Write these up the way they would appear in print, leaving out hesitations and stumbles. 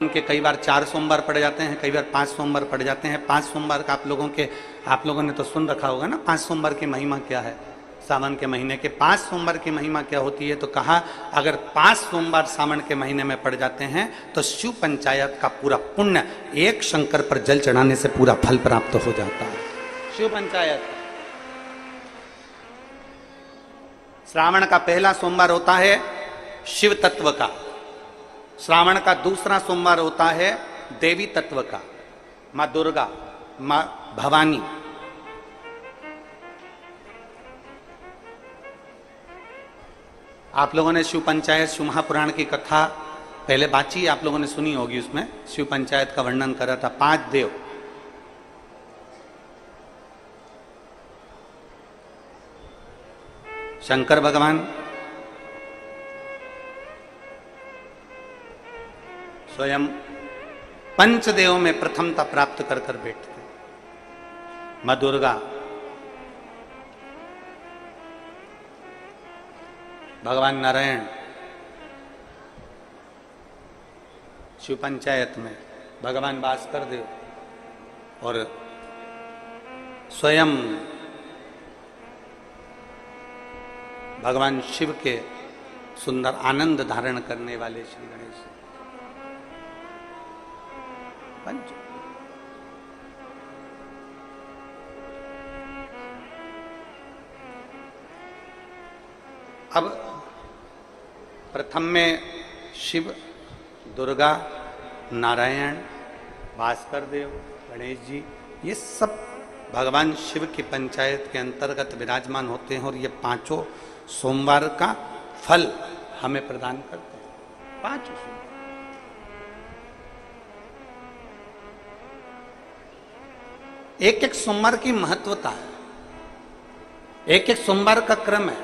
के कई बार 4 सोमवार पड़ जाते हैं, कई बार 5 सोमवार पड़ जाते हैं। 5 सोमवार का आप लोगों ने तो सुन रखा होगा ना, 5 सोमवार की महिमा क्या है। सावन के महीने के 5 सोमवार की महिमा क्या होती है, तो कहा अगर 5 सोमवार सावन के महीने में पड़ जाते हैं तो शिव पंचायत का पूरा पुण्य एक शंकर पर जल चढ़ाने से पूरा फल प्राप्त हो जाता है। शिव पंचायत श्रावण का पहला सोमवार होता है शिव तत्व का, श्रावण का दूसरा सोमवार होता है देवी तत्व का, मां दुर्गा, मां भवानी। आप लोगों ने शिव पंचायत शिव महापुराण की कथा पहले बाची, आप लोगों ने सुनी होगी। उसमें शिव पंचायत का वर्णन करा था। 5 देव, शंकर भगवान, स्वयं पंचदेव में प्रथमता प्राप्त कर कर बैठते, मां दुर्गा, भगवान नारायण शिव पंचायत में, भगवान भास्कर देव और स्वयं भगवान शिव के सुंदर आनंद धारण करने वाले श्री गणेश पंच। अब प्रथम में शिव, दुर्गा, नारायण, भास्कर देव, गणेश जी, ये सब भगवान शिव की पंचायत के अंतर्गत विराजमान होते हैं और ये 5 सोमवार का फल हमें प्रदान करते हैं। 5 सोमवार एक सोमवार की महत्वता है, एक सोमवार का क्रम है।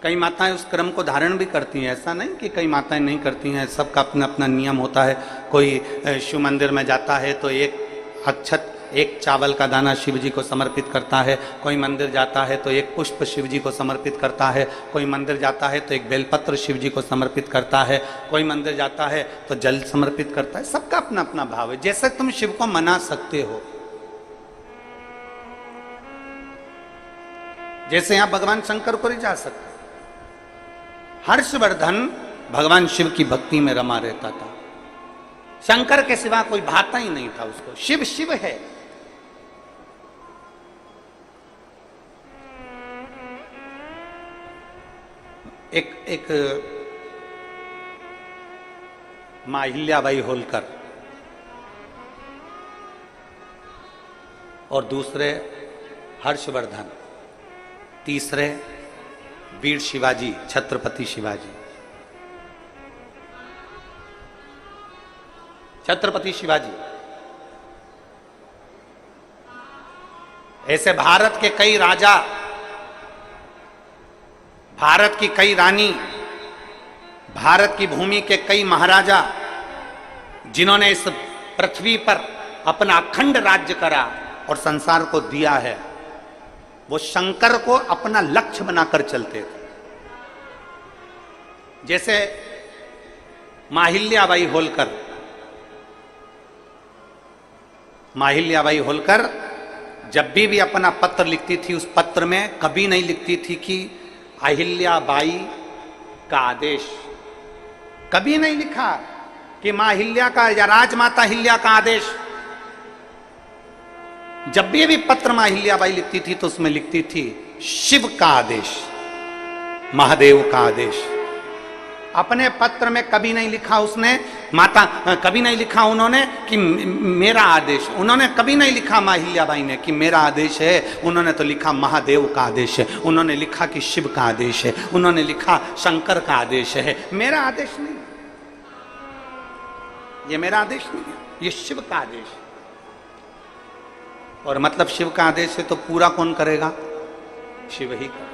कई माताएं उस क्रम को धारण भी करती हैं, ऐसा नहीं कि कई माताएं नहीं करती हैं, सबका अपना अपना नियम होता है। कोई शिव मंदिर में जाता है तो एक अक्षत, एक चावल का दाना शिव जी को समर्पित करता है, कोई मंदिर जाता है तो एक पुष्प शिव जी को समर्पित करता है, कोई मंदिर जाता है तो एक बेलपत्र शिव जी को समर्पित करता है, कोई मंदिर जाता है तो जल समर्पित करता है। सबका अपना अपना भाव है, जैसे तुम शिव को मना सकते हो। जैसे यहां भगवान शंकर को रिझा सकते, हर्षवर्धन भगवान शिव की भक्ति में रमा रहता था, शंकर के सिवा कोई भाता ही नहीं था उसको। शिव शिव है। एक मां अहिल्याबाई होलकर और दूसरे हर्षवर्धन, तीसरे वीर शिवाजी, छत्रपति शिवाजी। छत्रपति शिवाजी ऐसे भारत के कई राजा, भारत की कई रानी, भारत की भूमि के कई महाराजा, जिन्होंने इस पृथ्वी पर अपना अखंड राज्य करा और संसार को दिया है, वो शंकर को अपना लक्ष्य बनाकर चलते थे। जैसे मां अहिल्याबाई होलकर, मां अहिल्याबाई होलकर जब भी अपना पत्र लिखती थी, उस पत्र में कभी नहीं लिखती थी कि अहिल्याबाई का आदेश। कभी नहीं लिखा कि मां अहिल्या का या राजमाता अहिल्या का आदेश। जब भी पत्र मां अहिल्याबाई लिखती थी तो उसमें लिखती थी शिव का आदेश, महादेव का आदेश। अपने पत्र में कभी नहीं लिखा उसने, माता कभी नहीं लिखा उन्होंने कि मेरा आदेश। उन्होंने कभी नहीं लिखा मां अहिल्याबाई ने कि मेरा आदेश है। उन्होंने तो लिखा महादेव का आदेश है, उन्होंने लिखा कि शिव का आदेश है, उन्होंने लिखा शंकर का आदेश है। मेरा आदेश नहीं, ये मेरा आदेश नहीं है, ये शिव का आदेश है। और मतलब शिव का आदेश है तो पूरा कौन करेगा? शिव ही करेगा।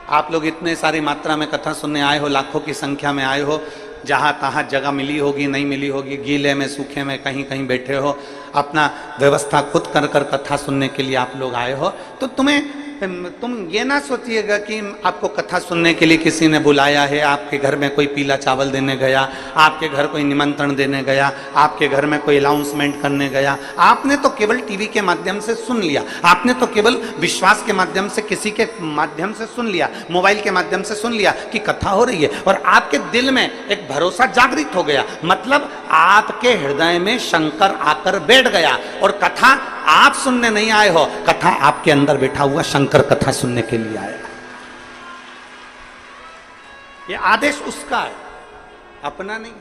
आप लोग इतने सारी मात्रा में कथा सुनने आए हो, लाखों की संख्या में आए हो, जहां तहां जगह मिली होगी, नहीं मिली होगी, गीले में सूखे में कहीं कहीं बैठे हो, अपना व्यवस्था खुद कर कर कथा सुनने के लिए आप लोग आए हो, तो तुम्हें तुम ये ना सोचिएगा कि आपको कथा सुनने के लिए किसी ने बुलाया है, आपके घर में कोई पीला चावल देने गया, आपके घर कोई निमंत्रण देने गया, आपके घर में कोई अनाउंसमेंट करने गया। आपने तो केवल टीवी के माध्यम से सुन लिया, आपने तो केवल विश्वास के माध्यम से किसी के माध्यम से सुन लिया, मोबाइल के माध्यम से सुन लिया कि कथा हो रही है, और आपके दिल में एक भरोसा जागृत हो गया। मतलब आपके हृदय में शंकर आकर बैठ गया, और कथा आप सुनने नहीं आए हो, कथा आपके अंदर बैठा हुआ शंकर कथा सुनने के लिए आएगा। ये आदेश उसका है, अपना नहीं।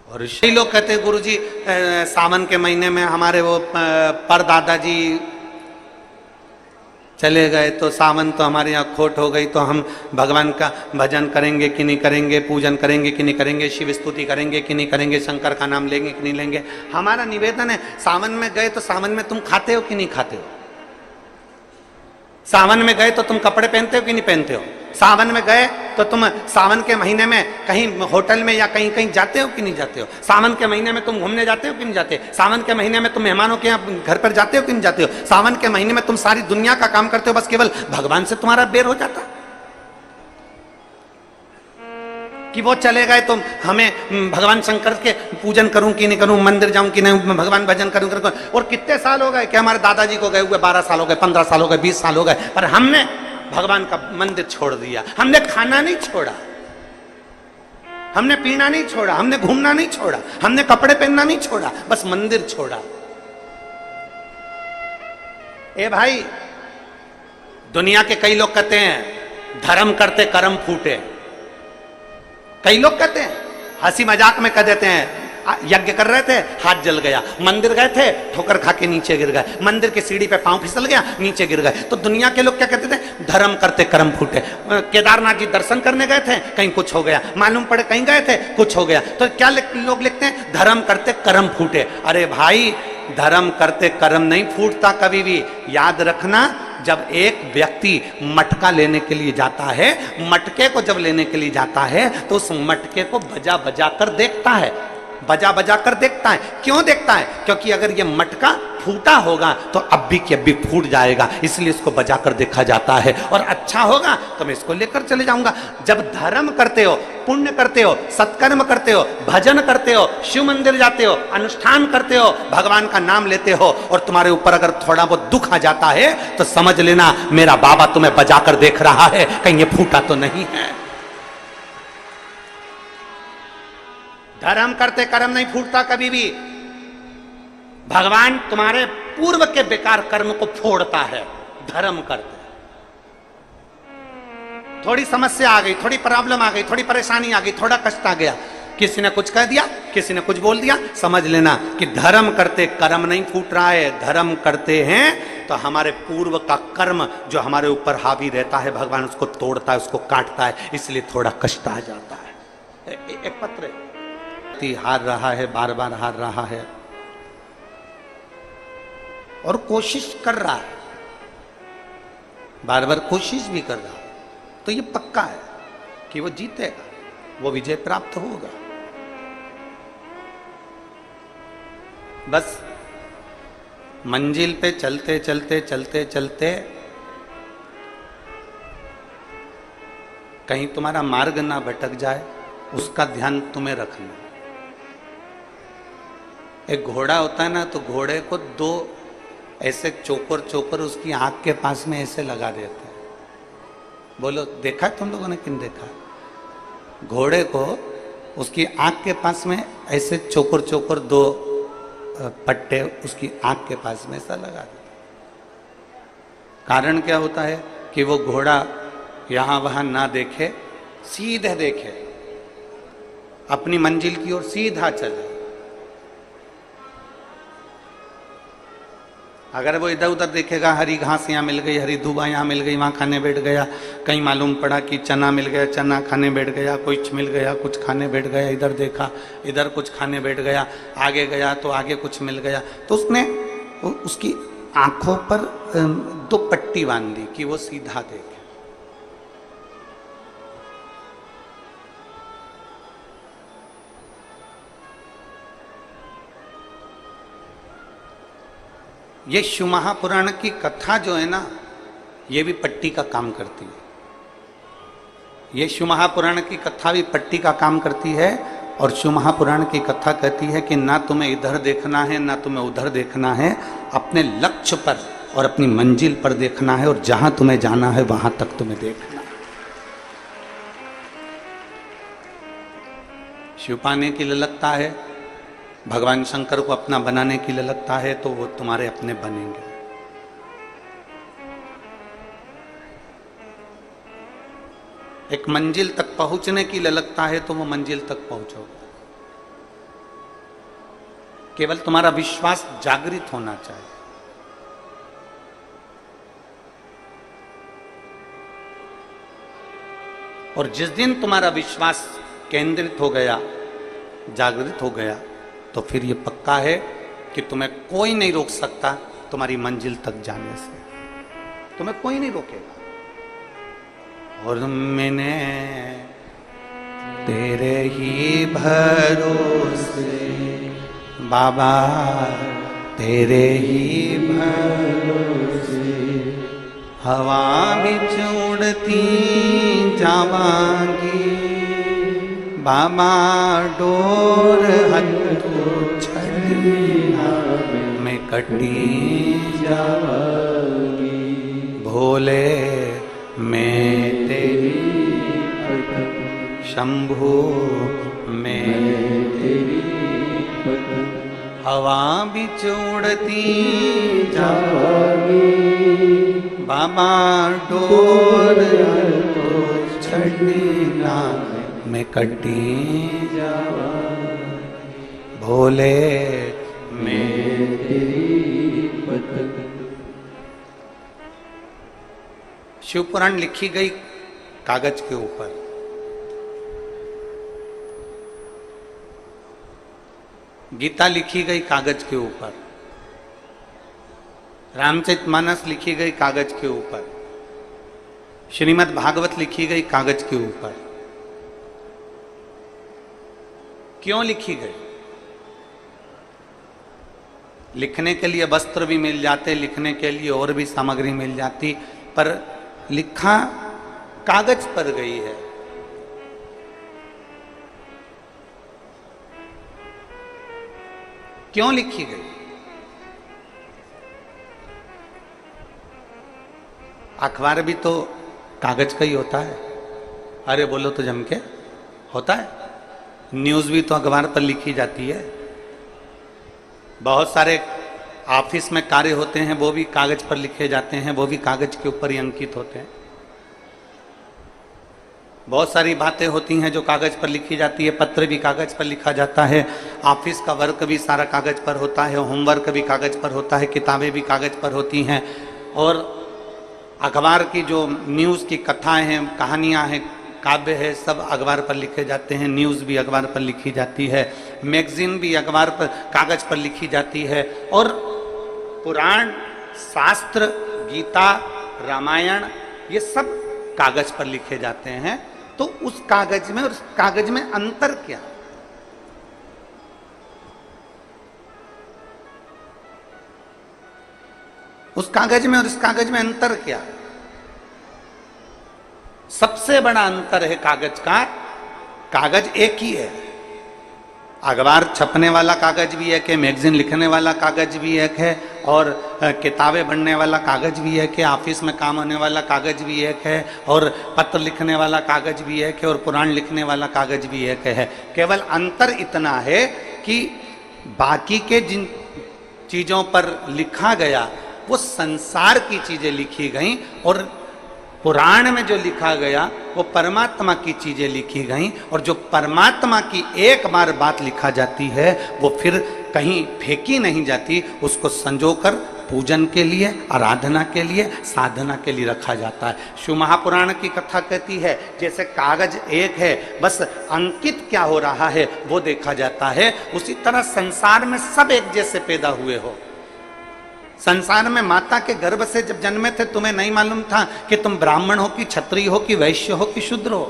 और कई लोग कहते हैं गुरुजी सावन के महीने में हमारे वो परदादा जी चले गए, तो सावन तो हमारे यहाँ खोट हो गई, तो हम भगवान का भजन करेंगे कि नहीं करेंगे, पूजन करेंगे कि नहीं करेंगे, शिव स्तुति करेंगे कि नहीं करेंगे, शंकर का नाम लेंगे कि नहीं लेंगे। हमारा निवेदन है, सावन में गए तो सावन में तुम खाते हो कि नहीं खाते हो? सावन में गए तो तुम कपड़े पहनते हो कि नहीं पहनते हो? सावन में गए तो तुम सावन के महीने में कहीं होटल में या कहीं कहीं जाते हो कि नहीं जाते हो? सावन के महीने में तुम घूमने जाते हो कि नहीं जाते? सावन के महीने में तुम मेहमानों के यहाँ घर पर जाते हो कि नहीं जाते हो? सावन के महीने में तुम सारी दुनिया का काम करते हो, बस केवल भगवान से तुम्हारा बेर हो जाता कि वो चले गए तो हमें भगवान शंकर के पूजन करूं कि नहीं करूं, मंदिर जाऊं कि नहीं, भगवान भजन करूं। और कितने साल हो गए कि हमारे दादाजी को गए हुए 12 साल हो गए, 15 साल हो गए, 20 साल हो गए, पर हमने भगवान का मंदिर छोड़ दिया। हमने खाना नहीं छोड़ा, हमने पीना नहीं छोड़ा, हमने घूमना नहीं छोड़ा, हमने कपड़े पहनना नहीं छोड़ा, बस मंदिर छोड़ा। ए भाई, दुनिया के कई लोग कहते हैं धर्म करते कर्म फूटे। कई लोग कहते हैं, हंसी मजाक में कह देते हैं, यज्ञ कर रहे थे हाथ जल गया, मंदिर गए थे ठोकर खा के नीचे गिर गए, मंदिर की सीढ़ी पे पांव फिसल गया नीचे गिर गए। तो दुनिया के लोग क्या कहते थे? धर्म करते कर्म फूटे। केदारनाथ जी दर्शन करने गए थे, कहीं कुछ हो गया, मालूम पड़े कहीं गए थे कुछ हो गया, तो क्या लोग लिखते हैं? धर्म करते कर्म फूटे। अरे भाई, धर्म करते कर्म नहीं फूटता कभी भी। याद रखना, जब एक व्यक्ति मटका लेने के लिए जाता है, मटके को जब लेने के लिए जाता है तो उस मटके को बजा बजा कर देखता है, बजा बजा कर देखता है। क्यों देखता है? क्योंकि अगर ये मटका फूटा होगा तो अभी की अभी फूट जाएगा, इसलिए इसको बजा कर देखा जाता है, और अच्छा होगा तो मैं इसको लेकर चले जाऊंगा। जब धर्म करते हो, पुण्य करते हो, सत्कर्म करते हो, भजन करते हो, शिव मंदिर जाते हो, अनुष्ठान करते हो, भगवान का नाम लेते हो, और तुम्हारे ऊपर अगर थोड़ा बहुत दुख आ जाता है तो समझ लेना मेरा बाबा तुम्हें बजा कर देख रहा है, कहीं ये फूटा तो नहीं है। धर्म करते कर्म नहीं फूटता कभी भी। भगवान तुम्हारे पूर्व के बेकार कर्म को फोड़ता है धर्म करते। थोड़ी समस्या आ गई, थोड़ी प्रॉब्लम आ गई, थोड़ी परेशानी आ गई, थोड़ा कष्ट आ गया, किसी ने कुछ कह दिया, किसी ने कुछ बोल दिया, समझ लेना कि धर्म करते कर्म नहीं फूट रहा है। धर्म करते हैं तो हमारे पूर्व का कर्म जो हमारे ऊपर हावी रहता है, भगवान उसको तोड़ता है, उसको काटता है, इसलिए थोड़ा कष्ट आ जाता है। एक पत्र हार रहा है, बार बार हार रहा है और कोशिश कर रहा है, बार बार कोशिश भी कर रहा है, तो ये पक्का है कि वो जीतेगा, वो विजय प्राप्त होगा। बस मंजिल पे चलते चलते चलते चलते कहीं तुम्हारा मार्ग ना भटक जाए, उसका ध्यान तुम्हें रखना। एक घोड़ा होता है ना, तो घोड़े को दो ऐसे चोकर चोकर उसकी आंख के पास में ऐसे लगा देते हैं। बोलो देखा तुम लोगों ने कि नहीं देखा? घोड़े को उसकी आंख के पास में ऐसे चोकर चोकर दो पट्टे उसकी आंख के पास में ऐसा लगा देते। कारण क्या होता है कि वो घोड़ा यहां वहां ना देखे, सीधे देखे, अपनी मंजिल की ओर सीधा चले। अगर वो इधर उधर देखेगा, हरी घास यहाँ मिल गई, हरी धुबा यहाँ मिल गई, वहाँ खाने बैठ गया, कहीं मालूम पड़ा कि चना मिल गया, चना खाने बैठ गया, कुछ मिल गया, कुछ खाने बैठ गया, इधर देखा इधर कुछ खाने बैठ गया, आगे गया तो आगे कुछ मिल गया, तो उसने उसकी आंखों पर दो पट्टी बांध दी कि वो सीधा देखे। ये शिव महापुराण की कथा जो है ना, ये भी पट्टी का काम करती है। ये शिव महापुराण की कथा भी पट्टी का काम करती है। और शिव महापुराण की कथा कहती है कि ना तुम्हें इधर देखना है ना तुम्हें उधर देखना है, अपने लक्ष्य पर और अपनी मंजिल पर देखना है, और जहां तुम्हें जाना है वहां तक तुम्हें देखना है। शिव पाने की ललकता है, भगवान शंकर को अपना बनाने की ललकता है, तो वो तुम्हारे अपने बनेंगे। एक मंजिल तक पहुंचने की ललकता है तो वो मंजिल तक पहुंचोगे। केवल तुम्हारा विश्वास जागृत होना चाहिए। और जिस दिन तुम्हारा विश्वास केंद्रित हो गया, जागृत हो गया, तो फिर ये पक्का है कि तुम्हें कोई नहीं रोक सकता तुम्हारी मंजिल तक जाने से। तुम्हें कोई नहीं रोकेगा। और मैंने तेरे ही भरोसे बाबा, तेरे ही भरोसे हवा बिच उड़ती जावांगी बाबा, डोर हथों छड़ी मैं कटी जावांगी। भोले मैं तेरी शंभु मैं तेरी हवा बिच उड़ती जावांगी बाबा, डोर तो छड़ना मैं कटी जावांगी। भोले मैं तेरी पतंग। शिव पुराण लिखी गई कागज के ऊपर। गीता लिखी गई कागज के ऊपर। रामचरितमानस लिखी गई कागज के ऊपर। श्रीमद् भागवत लिखी गई कागज के ऊपर। क्यों लिखी गई? लिखने के लिए वस्त्र भी मिल जाते, लिखने के लिए और भी सामग्री मिल जाती, पर लिखा कागज पर गई है। क्यों लिखी गई? अखबार भी तो कागज का ही होता है। अरे बोलो तो जम के होता है। न्यूज़ भी तो अखबार पर लिखी जाती है। बहुत सारे ऑफिस में कार्य होते हैं, वो भी कागज पर लिखे जाते हैं, वो भी कागज के ऊपर ही अंकित होते हैं। बहुत सारी बातें होती हैं जो कागज पर लिखी जाती है। पत्र भी कागज पर लिखा जाता है। ऑफिस का वर्क भी सारा कागज पर होता है। होमवर्क भी कागज पर होता है। किताबें भी कागज पर होती हैं। और अखबार की जो न्यूज़ की कथाएं हैं, कहानियां हैं, काव्य है, सब अखबार पर लिखे जाते हैं। न्यूज़ भी अखबार पर लिखी जाती है। मैगजीन भी अखबार पर, कागज पर लिखी जाती है। और पुराण, शास्त्र, गीता, रामायण, ये सब कागज पर लिखे जाते हैं। तो उस कागज में और उस कागज में अंतर क्या? उस कागज में और इस कागज में अंतर क्या? सबसे बड़ा अंतर है कागज का, कागज एक ही है। अखबार छपने वाला कागज भी एक है, मैगजीन लिखने वाला कागज भी एक है, और किताबें बनने वाला कागज भी एक है, ऑफिस में काम होने वाला कागज भी एक है, और पत्र लिखने वाला कागज भी एक है, और पुराण लिखने वाला कागज भी एक है। केवल अंतर इतना है कि बाकी के जिन चीज़ों पर लिखा गया वो संसार की चीज़ें लिखी गई, और पुराण में जो लिखा गया वो परमात्मा की चीजें लिखी गई। और जो परमात्मा की एक बार बात लिखा जाती है वो फिर कहीं फेंकी नहीं जाती, उसको संजोकर पूजन के लिए, आराधना के लिए, साधना के लिए रखा जाता है। शिव महापुराण की कथा कहती है जैसे कागज एक है, बस अंकित क्या हो रहा है वो देखा जाता है, उसी तरह संसार में सब एक जैसे पैदा हुए हो। संसार में माता के गर्भ से जब जन्मे थे तुम्हें नहीं मालूम था कि तुम ब्राह्मण हो कि क्षत्रिय हो कि वैश्य हो कि शूद्र हो।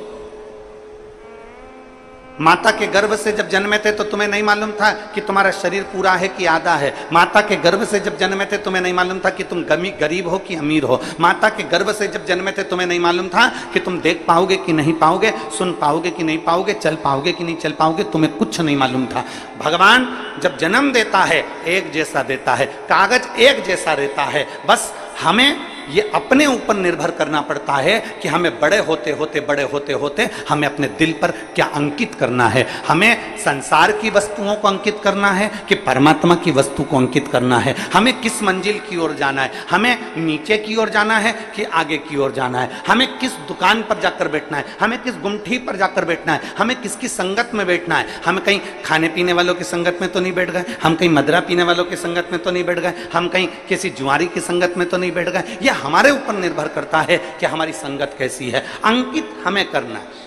माता के गर्भ से जब जन्मे थे तो तुम्हें नहीं मालूम था कि तुम्हारा शरीर पूरा है कि आधा है। माता के गर्भ से जब जन्मे थे तुम्हें नहीं मालूम था कि तुम गरीब हो कि अमीर हो। माता के गर्भ से जब जन्मे थे तुम्हें नहीं मालूम था कि तुम देख पाओगे कि नहीं पाओगे, सुन पाओगे कि नहीं पाओगे, चल पाओगे कि नहीं चल पाओगे, तुम्हें कुछ नहीं मालूम था। भगवान जब जन्म देता है एक जैसा देता है, कागज एक जैसा रहता है, बस हमें ये अपने ऊपर निर्भर करना पड़ता है कि हमें बड़े होते होते हमें अपने दिल पर क्या अंकित करना है। हमें संसार की वस्तुओं को अंकित करना है कि परमात्मा की वस्तु को अंकित करना है। हमें किस मंजिल की ओर जाना है, हमें नीचे की ओर जाना है कि आगे की ओर जाना है, हमें किस दुकान पर जाकर बैठना है, हमें किस गुमठी पर जाकर बैठना है, हमें किसकी संगत में बैठना है। हम कहीं खाने पीने वालों की संगत में तो नहीं बैठ गए, हम कहीं मदरा पीने वालों की संगत में तो नहीं बैठ गए, हम कहीं किसी जुआरी की संगत में तो नहीं बैठ गए। यह हमारे ऊपर निर्भर करता है कि हमारी संगत कैसी है। अंकित हमें करना है।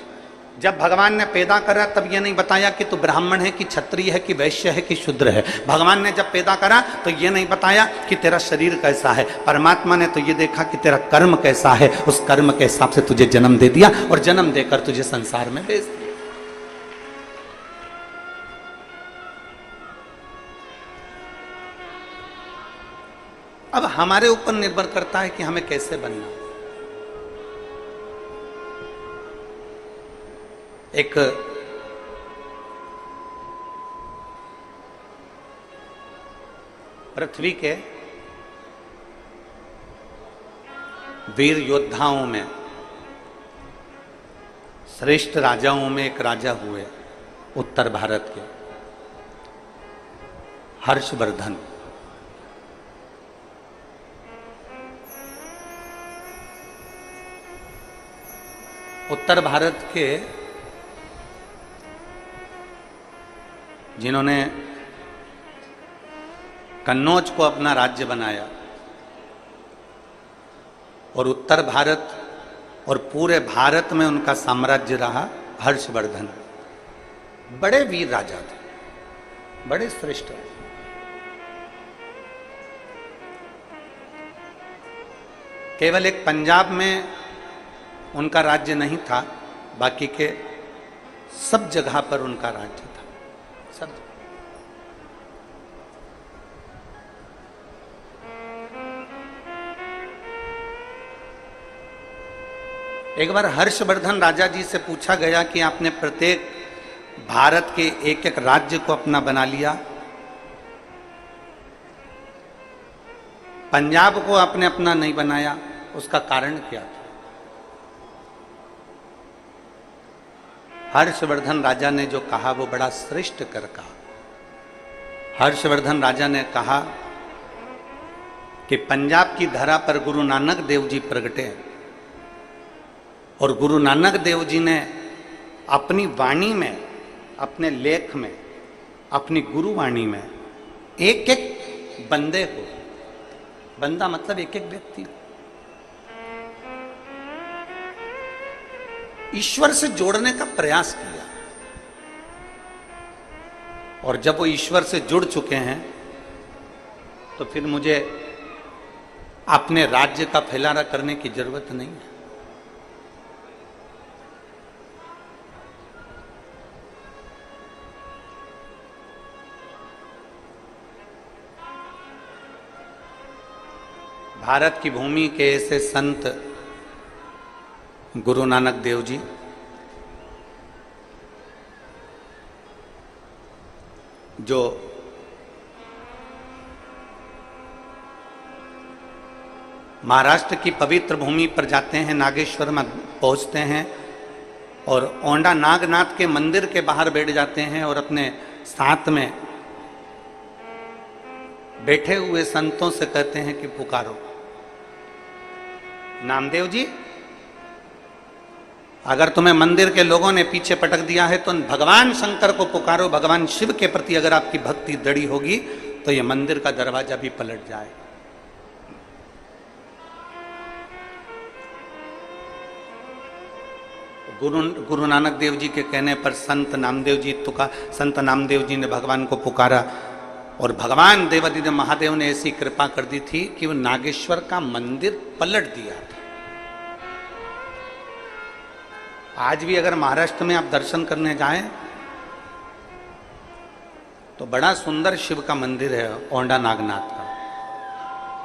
जब भगवान ने पैदा करा तब यह नहीं बताया कि तू ब्राह्मण है कि क्षत्रिय है कि वैश्य है कि शूद्र है। भगवान ने जब पैदा करा तो यह नहीं बताया कि तेरा शरीर कैसा है। परमात्मा ने तो यह देखा कि तेरा कर्म कैसा है, उस कर्म के हिसाब से तुझे जन्म दे दिया और जन्म देकर तुझे संसार में भेज दिया। अब हमारे ऊपर निर्भर करता है कि हमें कैसे बनना। एक पृथ्वी के वीर योद्धाओं में, श्रेष्ठ राजाओं में एक राजा हुए उत्तर भारत के, हर्षवर्धन। उत्तर भारत के जिन्होंने कन्नौज को अपना राज्य बनाया और उत्तर भारत और पूरे भारत में उनका साम्राज्य रहा, हर्षवर्धन। बड़े वीर राजा थे, बड़े श्रेष्ठ। केवल एक पंजाब में उनका राज्य नहीं था, बाकी के सब जगह पर उनका राज्य था, सब। एक बार हर्षवर्धन राजा जी से पूछा गया कि आपने प्रत्येक भारत के एक एक राज्य को अपना बना लिया, पंजाब को आपने अपना नहीं बनाया, उसका कारण क्या था? हर्षवर्धन राजा ने जो कहा वो बड़ा श्रेष्ठ कर कहा। हर्षवर्धन राजा ने कहा कि पंजाब की धरा पर गुरु नानक देव जी प्रगटे और गुरु नानक देव जी ने अपनी वाणी में, अपने लेख में, अपनी गुरुवाणी में एक एक बंदे को, बंदा मतलब एक एक व्यक्ति, ईश्वर से जोड़ने का प्रयास किया। और जब वो ईश्वर से जुड़ चुके हैं तो फिर मुझे अपने राज्य का फैलाना करने की जरूरत नहीं है। भारत की भूमि के ऐसे संत गुरु नानक देव जी, जो महाराष्ट्र की पवित्र भूमि पर जाते हैं, नागेश्वर में पहुंचते हैं और औंडा नागनाथ के मंदिर के बाहर बैठ जाते हैं और अपने साथ में बैठे हुए संतों से कहते हैं कि पुकारो। नामदेव जी, अगर तुम्हें मंदिर के लोगों ने पीछे पटक दिया है तो भगवान शंकर को पुकारो। भगवान शिव के प्रति अगर आपकी भक्ति दृढ़ होगी तो यह मंदिर का दरवाजा भी पलट जाए। गुरु नानक देव जी के कहने पर संत नामदेव जी ने भगवान को पुकारा और भगवान देवादिदेव महादेव ने ऐसी कृपा कर दी थी कि वो नागेश्वर का मंदिर पलट दिया था। आज भी अगर महाराष्ट्र में आप दर्शन करने जाएं तो बड़ा सुंदर शिव का मंदिर है औंढा नागनाथ का।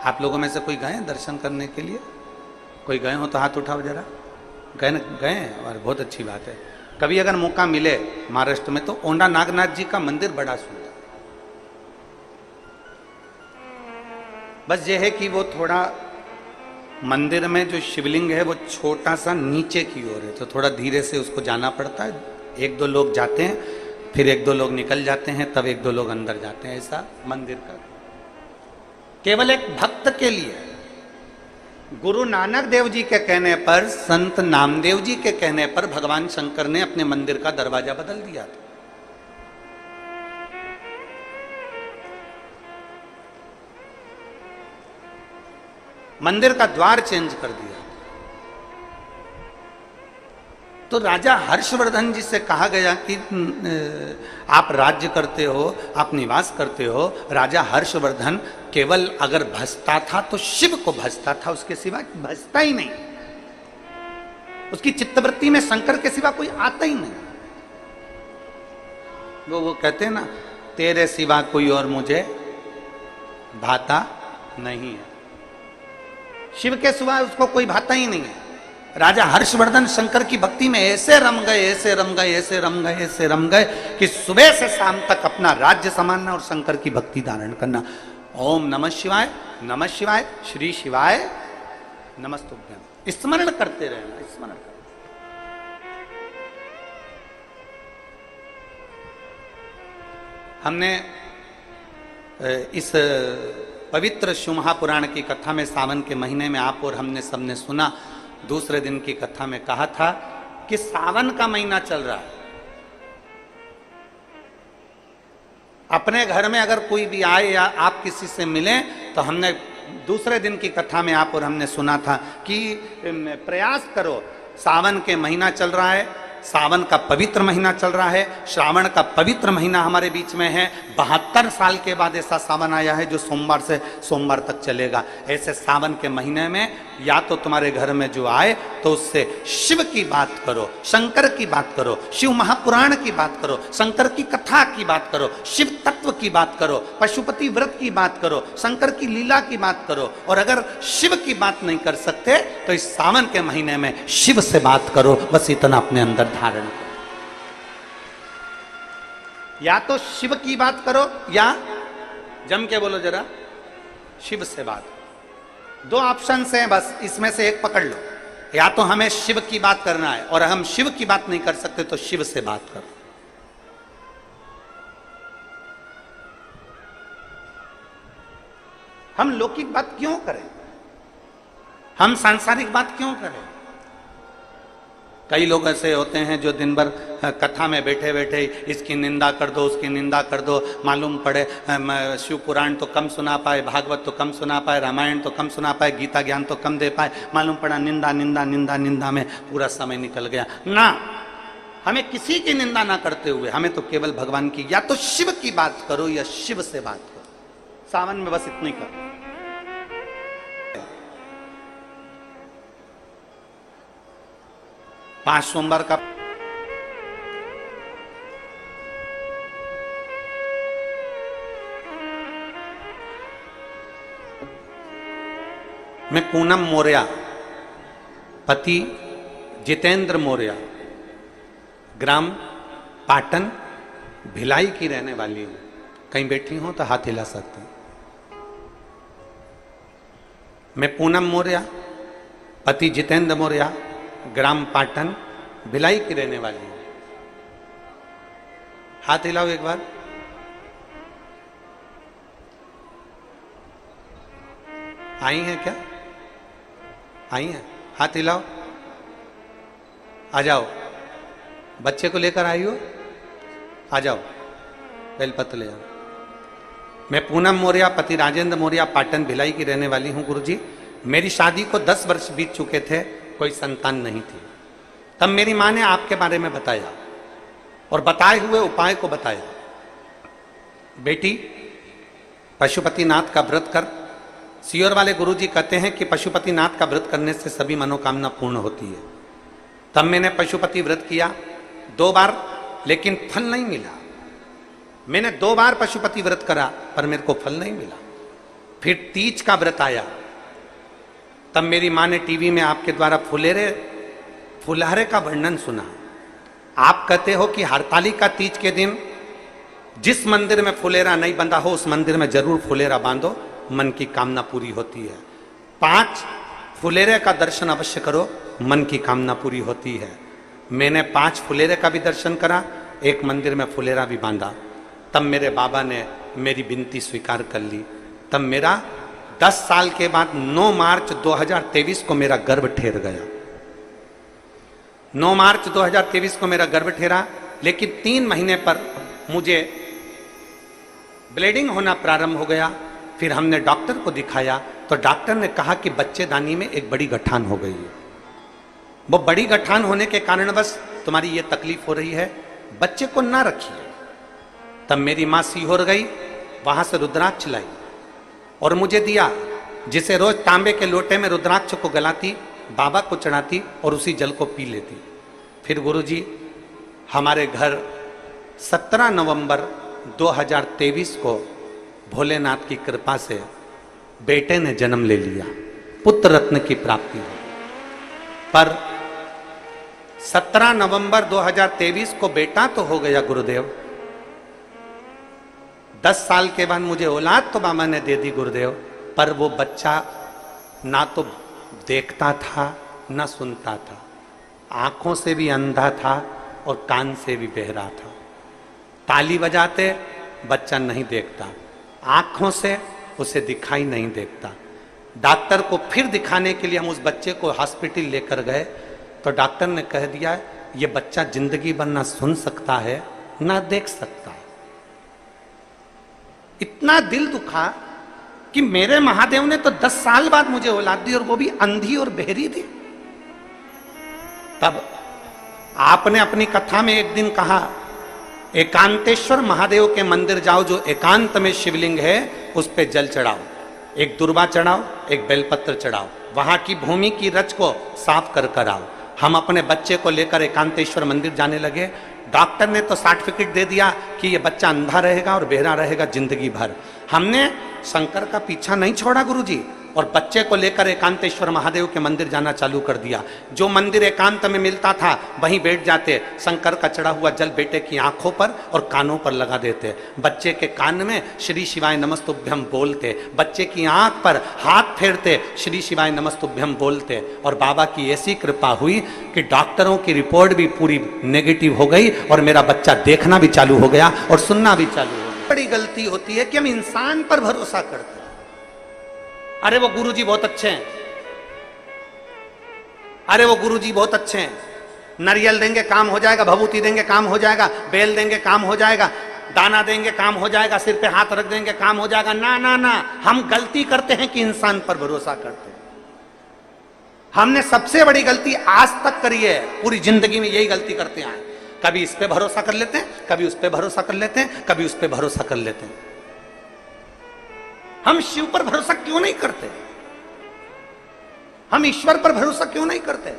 आप लोगों में से कोई गए दर्शन करने के लिए? कोई गए हो तो हाथ उठाओ जरा। गए न? गए? और बहुत अच्छी बात है। कभी अगर मौका मिले महाराष्ट्र में तो औंढा नागनाथ जी का मंदिर बड़ा सुंदर। बस ये है कि वो थोड़ा मंदिर में जो शिवलिंग है वो छोटा सा नीचे की ओर है, तो थोड़ा धीरे से उसको जाना पड़ता है। एक दो लोग जाते हैं, फिर एक दो लोग निकल जाते हैं, तब एक दो लोग अंदर जाते हैं। ऐसा मंदिर का केवल एक भक्त के लिए। गुरु नानक देव जी के कहने पर, संत नामदेव जी के कहने पर भगवान शंकर ने अपने मंदिर का दरवाजा बदल दिया था। मंदिर का द्वार चेंज कर दिया। तो राजा हर्षवर्धन जी से कहा गया कि आप राज्य करते हो, आप निवास करते हो। राजा हर्षवर्धन केवल अगर भजता था तो शिव को भजता था, उसके सिवा भजता ही नहीं। उसकी चित्तवृत्ति में शंकर के सिवा कोई आता ही नहीं। वो कहते हैं ना, तेरे सिवा कोई और मुझे भाता नहीं है। शिव के सिवा उसको कोई भाता ही नहीं है। राजा हर्षवर्धन शंकर की भक्ति में ऐसे रम गए, ऐसे रम गए, ऐसे रम गए, ऐसे रम गए कि सुबह से शाम तक अपना राज्य संभालना और शंकर की भक्ति धारण करना। ओम नमः शिवाय, नमः शिवाय, श्री शिवाय नमस्तुभ्यम, स्मरण करते रहना, स्मरण करते। हमने इस पवित्र शिव महापुराण की कथा में सावन के महीने में आप और हमने सबने सुना। दूसरे दिन की कथा में कहा था कि सावन का महीना चल रहा है। अपने घर में अगर कोई भी आए या आप किसी से मिलें, तो हमने दूसरे दिन की कथा में आप और हमने सुना था कि प्रयास करो। सावन के महीना चल रहा है, सावन का पवित्र महीना चल रहा है, श्रावण का पवित्र महीना हमारे बीच में है। 72 साल के बाद ऐसा सावन आया है जो सोमवार से सोमवार तक चलेगा। ऐसे सावन के महीने में या तो तुम्हारे घर में जो आए तो उससे शिव की बात करो, शंकर की बात करो, शिव महापुराण की बात करो, शंकर की कथा की बात करो, शिव तत्व की बात करो, पशुपति व्रत की बात करो, शंकर की लीला की बात करो। और अगर शिव की बात नहीं कर सकते तो इस सावन के महीने में शिव से बात करो। बस इतना अपने अंदर धारण करो। या तो शिव की बात करो या जम के बोलो जरा, शिव से बात। दो ऑप्शन हैं, बस इसमें से एक पकड़ लो। या तो हमें शिव की बात करना है और हम शिव की बात नहीं कर सकते तो शिव से बात करो। हम लौकिक बात क्यों करें? हम सांसारिक बात क्यों करें? कई लोग ऐसे होते हैं जो दिन भर कथा में बैठे बैठे इसकी निंदा कर दो, उसकी निंदा कर दो। मालूम पड़े शिव पुराण तो कम सुना पाए, भागवत तो कम सुना पाए, रामायण तो कम सुना पाए, गीता ज्ञान तो कम दे पाए। मालूम पड़ा निंदा निंदा निंदा निंदा में पूरा समय निकल गया। ना, हमें किसी की निंदा ना करते हुए हमें तो केवल भगवान की, या तो शिव की बात करो या शिव से बात करो। सावन में बस इतना ही करो। पांच सोमवार का मैं पूनम मौर्य, पति जितेंद्र मौर्य, ग्राम पाटन भिलाई की रहने वाली हूं। कहीं बैठी हूं तो हाथ हिला सकते हैं। मैं पूनम मौर्य, पति जितेंद्र मौर्य, ग्राम पाटन भिलाई की रहने वाली हूं। हाथ हिलाओ एक बार। आई हैं क्या? आई हैं? हाथ हिलाओ। आ जाओ। बच्चे को लेकर आई हो? आ जाओ, बेलपत्र ले जाओ। मैं पूनम मौर्य, पति राजेंद्र मौर्य, पाटन भिलाई की रहने वाली हूं। गुरुजी, मेरी शादी को 10 वर्ष बीत चुके थे, कोई संतान नहीं थी। तब मेरी मां ने आपके बारे में बताया और बताए हुए उपाय को बताया। बेटी, पशुपतिनाथ का व्रत कर। सियोर वाले गुरुजी कहते हैं कि पशुपतिनाथ का व्रत करने से सभी मनोकामना पूर्ण होती है। तब मैंने पशुपति व्रत किया 2 बार, लेकिन फल नहीं मिला। मैंने 2 बार पशुपति व्रत करा पर मेरे को फल नहीं मिला। फिर तीज का व्रत आया, तब मेरी माँ ने टीवी में आपके द्वारा फुलहरे का वर्णन सुना। आप कहते हो कि हरतालिका तीज के दिन जिस मंदिर में फुलेरा नहीं बंधा हो उस मंदिर में जरूर फुलेरा बांधो, मन की कामना पूरी होती है। 5 फुलेरे का दर्शन अवश्य करो, मन की कामना पूरी होती है। मैंने 5 फुलेरे का भी दर्शन करा, एक मंदिर में फुलेरा भी बांधा। तब मेरे बाबा ने मेरी विनती स्वीकार कर ली। तब मेरा 10 साल के बाद 9 मार्च 2023 को मेरा गर्भ ठहर गया। 9 मार्च 2023 को मेरा गर्भ ठहरा, लेकिन 3 महीने पर मुझे ब्लीडिंग होना प्रारंभ हो गया। फिर हमने डॉक्टर को दिखाया तो डॉक्टर ने कहा कि बच्चेदानी में एक बड़ी गठान हो गई है। वो बड़ी गठान होने के कारणवश तुम्हारी ये तकलीफ हो रही है, बच्चे को ना रखिए। तब मेरी माँ सीहोर गई, वहां से रुद्राक्ष लाई और मुझे दिया, जिसे रोज तांबे के लोटे में रुद्राक्ष को गलाती, बाबा को चढ़ाती और उसी जल को पी लेती। फिर गुरुजी हमारे घर 17 नवंबर 2023 को भोलेनाथ की कृपा से बेटे ने जन्म ले लिया, पुत्र रत्न की प्राप्ति हुई। पर 17 नवंबर 2023 को बेटा तो हो गया गुरुदेव, 10 साल के बाद मुझे औलाद तो बाबा ने दे दी गुरुदेव, पर वो बच्चा ना तो देखता था ना सुनता था, आंखों से भी अंधा था और कान से भी बहरा था। ताली बजाते बच्चा नहीं देखता, आंखों से उसे दिखाई नहीं देता। डॉक्टर को फिर दिखाने के लिए हम उस बच्चे को हॉस्पिटल लेकर गए तो डॉक्टर ने कह दिया ये बच्चा जिंदगी भर ना सुन सकता है ना देख सकता है। इतना दिल दुखा कि मेरे महादेव ने तो 10 साल बाद मुझे औलाद दी और वो भी अंधी और बहरी दी। तब आपने अपनी कथा में एक दिन कहा, एकांतेश्वर महादेव के मंदिर जाओ, जो एकांत में शिवलिंग है उस पे जल चढ़ाओ, एक दुर्वा चढ़ाओ, एक बेलपत्र चढ़ाओ, वहां की भूमि की रच को साफ कर आओ। हम अपने बच्चे को लेकर एकांतेश्वर मंदिर जाने लगे। डॉक्टर ने तो सर्टिफिकेट दे दिया कि ये बच्चा अंधा रहेगा और बहरा रहेगा जिंदगी भर। हमने शंकर का पीछा नहीं छोड़ा गुरुजी, और बच्चे को लेकर एकांतेश्वर महादेव के मंदिर जाना चालू कर दिया। जो मंदिर एकांत में मिलता था वहीं बैठ जाते, शंकर का चढ़ा हुआ जल बेटे की आंखों पर और कानों पर लगा देते, बच्चे के कान में श्री शिवाय नमस्तुभ्यम बोलते, बच्चे की आंख पर हाथ फेरते, श्री शिवाय नमस्तुभ्यम बोलते। और बाबा की ऐसी कृपा हुई कि डॉक्टरों की रिपोर्ट भी पूरी नेगेटिव हो गई और मेरा बच्चा देखना भी चालू हो गया और सुनना भी चालू हो गया। बड़ी गलती होती है कि हम इंसान पर भरोसा करते हैं। अरे वो गुरुजी बहुत अच्छे हैं, अरे वो गुरुजी बहुत अच्छे हैं, नारियल देंगे काम हो जाएगा, भभूति देंगे काम हो जाएगा, बेल देंगे काम हो जाएगा, दाना देंगे काम हो जाएगा, सिर पे हाथ रख देंगे काम हो जाएगा। ना ना ना, हम गलती करते हैं कि इंसान पर भरोसा करते हैं। हमने सबसे बड़ी गलती आज तक करी है, पूरी जिंदगी में यही गलती करते हैं। कभी इस पे भरोसा कर लेते हैं, कभी उस पे भरोसा कर लेते हैं, कभी उस पे भरोसा कर लेते हैं। हम शिव पर भरोसा क्यों नहीं करते? हम ईश्वर पर भरोसा क्यों नहीं करते?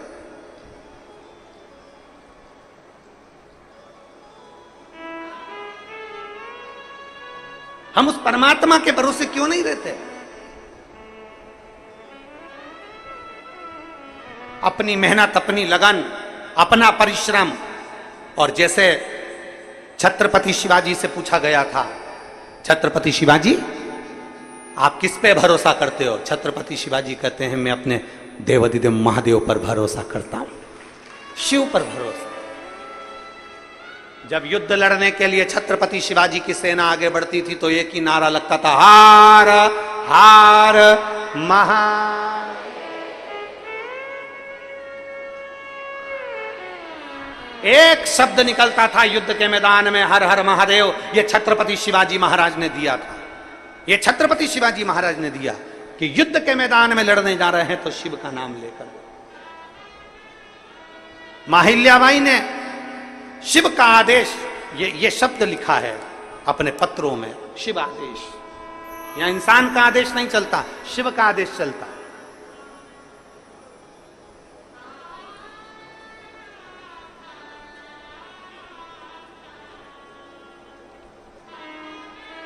हम उस परमात्मा के भरोसे क्यों नहीं रहते? अपनी मेहनत, अपनी लगन, अपना परिश्रम। और जैसे छत्रपति शिवाजी से पूछा गया था, छत्रपति शिवाजी आप किस पे भरोसा करते हो? छत्रपति शिवाजी कहते हैं मैं अपने देवाधिदेव महादेव पर भरोसा करता हूं, शिव पर भरोसा। जब युद्ध लड़ने के लिए छत्रपति शिवाजी की सेना आगे बढ़ती थी तो एक ही नारा लगता था, हार हार महार। एक शब्द निकलता था युद्ध के मैदान में, हर हर महादेव। ये छत्रपति शिवाजी महाराज ने दिया था, ये छत्रपति शिवाजी महाराज ने दिया कि युद्ध के मैदान में लड़ने जा रहे हैं तो शिव का नाम लेकर। माहिल्याबाई ने शिव का आदेश, ये शब्द लिखा है अपने पत्रों में, शिव आदेश। यहां इंसान का आदेश नहीं चलता, शिव का आदेश चलता।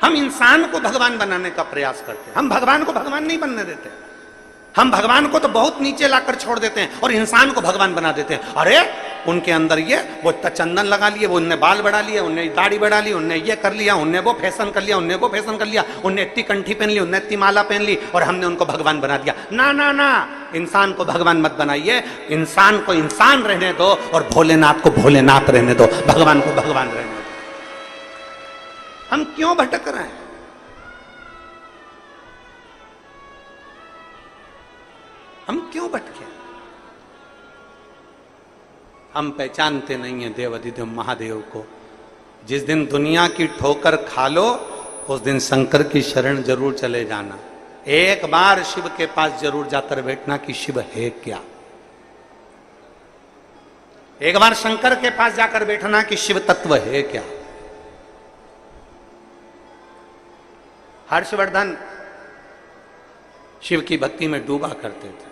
हम इंसान को भगवान बनाने का प्रयास करते हैं, हम भगवान को भगवान नहीं बनने देते। हम भगवान को तो बहुत नीचे लाकर छोड़ देते हैं और इंसान को भगवान बना देते हैं। अरे उनके अंदर ये वो इतना चंदन लगा लिए, वो उनने बाल बढ़ा लिए, उनने दाढ़ी बढ़ा ली, उनने ये कर लिया, उनने वो फैशन कर लिया, उनने वो फैशन कर लिया, उनने इतनी कंठी पहन ली, उनने इतनी माला पहन ली और हमने उनको भगवान बना दिया। ना ना ना, इंसान को भगवान मत बनाइए, इंसान को इंसान रहने दो और भोलेनाथ को भोलेनाथ रहने दो, भगवान को भगवान रहने दो। हम क्यों भटक रहे हैं? हम क्यों भटके? हम पहचानते नहीं है देवाधिदेव महादेव को। जिस दिन दुनिया की ठोकर खा लो उस दिन शंकर की शरण जरूर चले जाना। एक बार शिव के पास जरूर जाकर बैठना कि शिव है क्या। एक बार शंकर के पास जाकर बैठना कि शिव तत्व है क्या। हर्षवर्धन शिव की भक्ति में डूबा करते थे,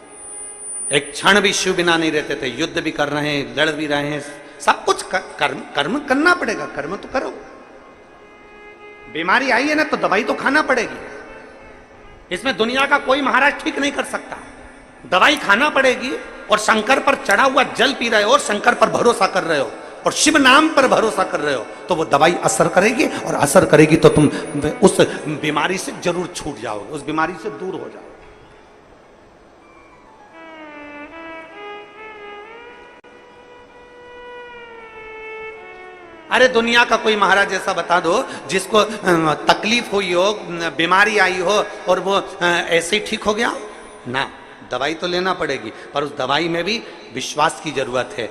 एक क्षण भी शिव बिना नहीं रहते थे। युद्ध भी कर रहे हैं, लड़ भी रहे हैं, सब कुछ कर्म करना पड़ेगा, कर्म तो करो। बीमारी आई है ना तो दवाई तो खाना पड़ेगी। इसमें दुनिया का कोई महाराज ठीक नहीं कर सकता, दवाई खाना पड़ेगी। और शंकर पर चढ़ा हुआ जल पी रहे हो और शंकर पर भरोसा कर रहे हो और शिव नाम पर भरोसा कर रहे हो तो वो दवाई असर करेगी, और असर करेगी तो तुम उस बीमारी से जरूर छूट जाओगे, उस बीमारी से दूर हो जाओगे। अरे दुनिया का कोई महाराज ऐसा बता दो जिसको तकलीफ हुई हो, बीमारी आई हो और वो ऐसे ही ठीक हो गया ना। दवाई तो लेना पड़ेगी, पर उस दवाई में भी विश्वास की जरूरत है।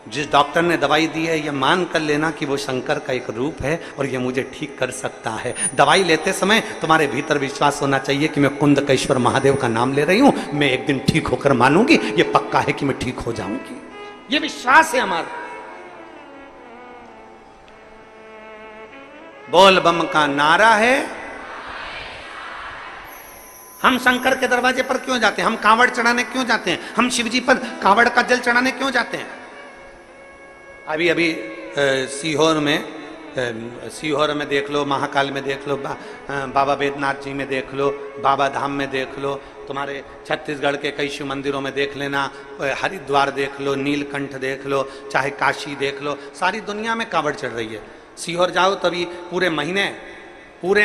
जिस डॉक्टर ने दवाई दी है, यह मान कर लेना कि वो शंकर का एक रूप है और ये मुझे ठीक कर सकता है। दवाई लेते समय तुम्हारे भीतर विश्वास होना चाहिए कि मैं कुंदकेश्वर महादेव का नाम ले रही हूं, मैं एक दिन ठीक होकर मानूंगी, ये पक्का है कि मैं ठीक हो जाऊंगी। ये विश्वास है हमारा। बोल बम का नारा है। हम शंकर के दरवाजे पर क्यों जाते हैं? हम कांवड़ चढ़ाने क्यों जाते हैं? हम शिवजी पर कांवड़ का जल चढ़ाने क्यों जाते हैं? अभी अभी सीहोर में देख लो, महाकाल में देख लो, बाबा बैद्यनाथ जी में देख लो, बाबा धाम में देख लो, तुम्हारे छत्तीसगढ़ के कई शिव मंदिरों में देख लेना, हरिद्वार देख लो, नीलकंठ देख लो, चाहे काशी देख लो, सारी दुनिया में कांवड़ चढ़ रही है। सीहोर जाओ तभी पूरे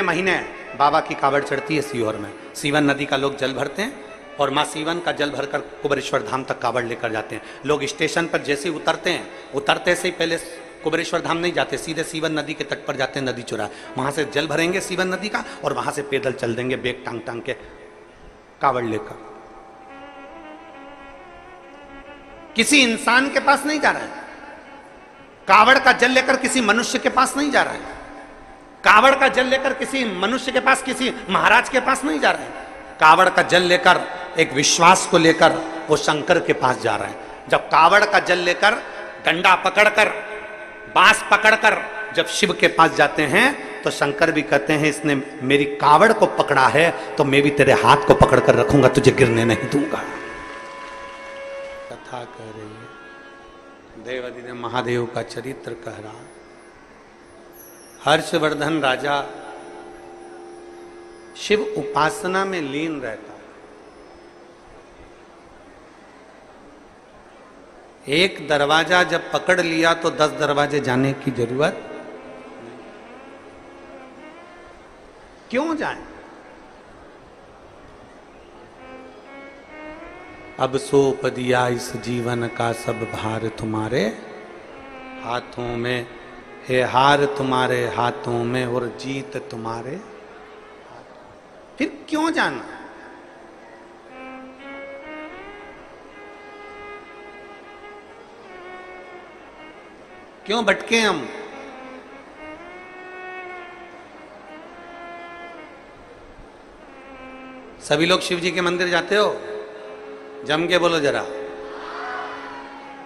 महीने बाबा की कांवड़ चढ़ती है सीहोर में। सीवन नदी का लोग जल भरते हैं और माँ सीवन का जल भरकर कुबेरेश्वर धाम तक कांवड़ लेकर जाते हैं। लोग स्टेशन पर जैसे ही उतरते हैं, उतरते से ही पहले कुबेरेश्वर धाम नहीं जाते, सीधे सीवन नदी के तट पर जाते हैं, नदी चौराहे, वहां से जल भरेंगे सीवन नदी का और वहां से पैदल चल देंगे बेग टांग टांग के कांवड़ लेकर। किसी इंसान के पास नहीं जा रहा है, कांवड़ का जल लेकर किसी मनुष्य के पास नहीं जा रहा है, कांवड़ का जल लेकर किसी मनुष्य के पास, किसी महाराज के पास नहीं जा रहा है। कांवड़ का जल लेकर, एक विश्वास को लेकर वो शंकर के पास जा रहा है। जब कांवड़ का जल लेकर, डंडा पकड़कर, बांस पकड़कर जब शिव के पास जाते हैं तो शंकर भी कहते हैं इसने मेरी कांवड़ को पकड़ा है तो मैं भी तेरे हाथ को पकड़कर रखूंगा, तुझे गिरने नहीं दूंगा। कथा कह रही है, देवाधिदेव महादेव का चरित्र कह रहा। हर्षवर्धन राजा शिव उपासना में लीन रहता। एक दरवाजा जब पकड़ लिया तो 10 दरवाजे जाने की जरूरत क्यों जाए? अब सौंप दिया इस जीवन का सब भार तुम्हारे हाथों में, हे हार तुम्हारे हाथों में और जीत तुम्हारे हाथों। फिर क्यों जाना? क्यों भटके हम? सभी लोग शिव जी के मंदिर जाते हो? जम के बोलो जरा,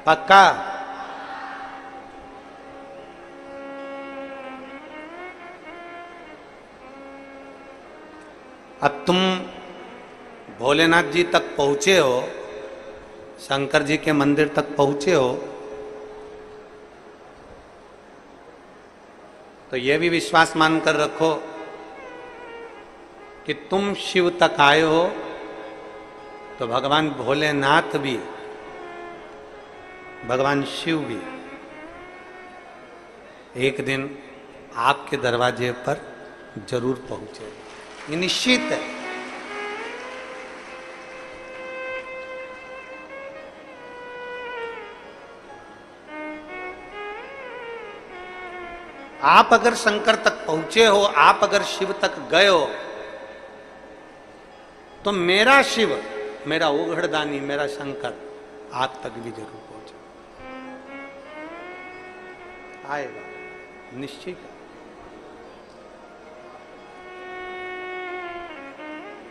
पक्का? अब तुम भोलेनाथ जी तक पहुंचे हो, शंकर जी के मंदिर तक पहुंचे हो, तो यह भी विश्वास मानकर रखो कि तुम शिव तक आए हो, तो भगवान भोलेनाथ भी, भगवान शिव भी एक दिन आपके दरवाजे पर जरूर पहुंचे। ये निश्चित है। आप अगर शंकर तक पहुंचे हो, आप अगर शिव तक गए हो, तो मेरा शिव, मेरा ओघड़दानी, मेरा शंकर आप तक भी जरूर पहुंचे, आएगा निश्चित।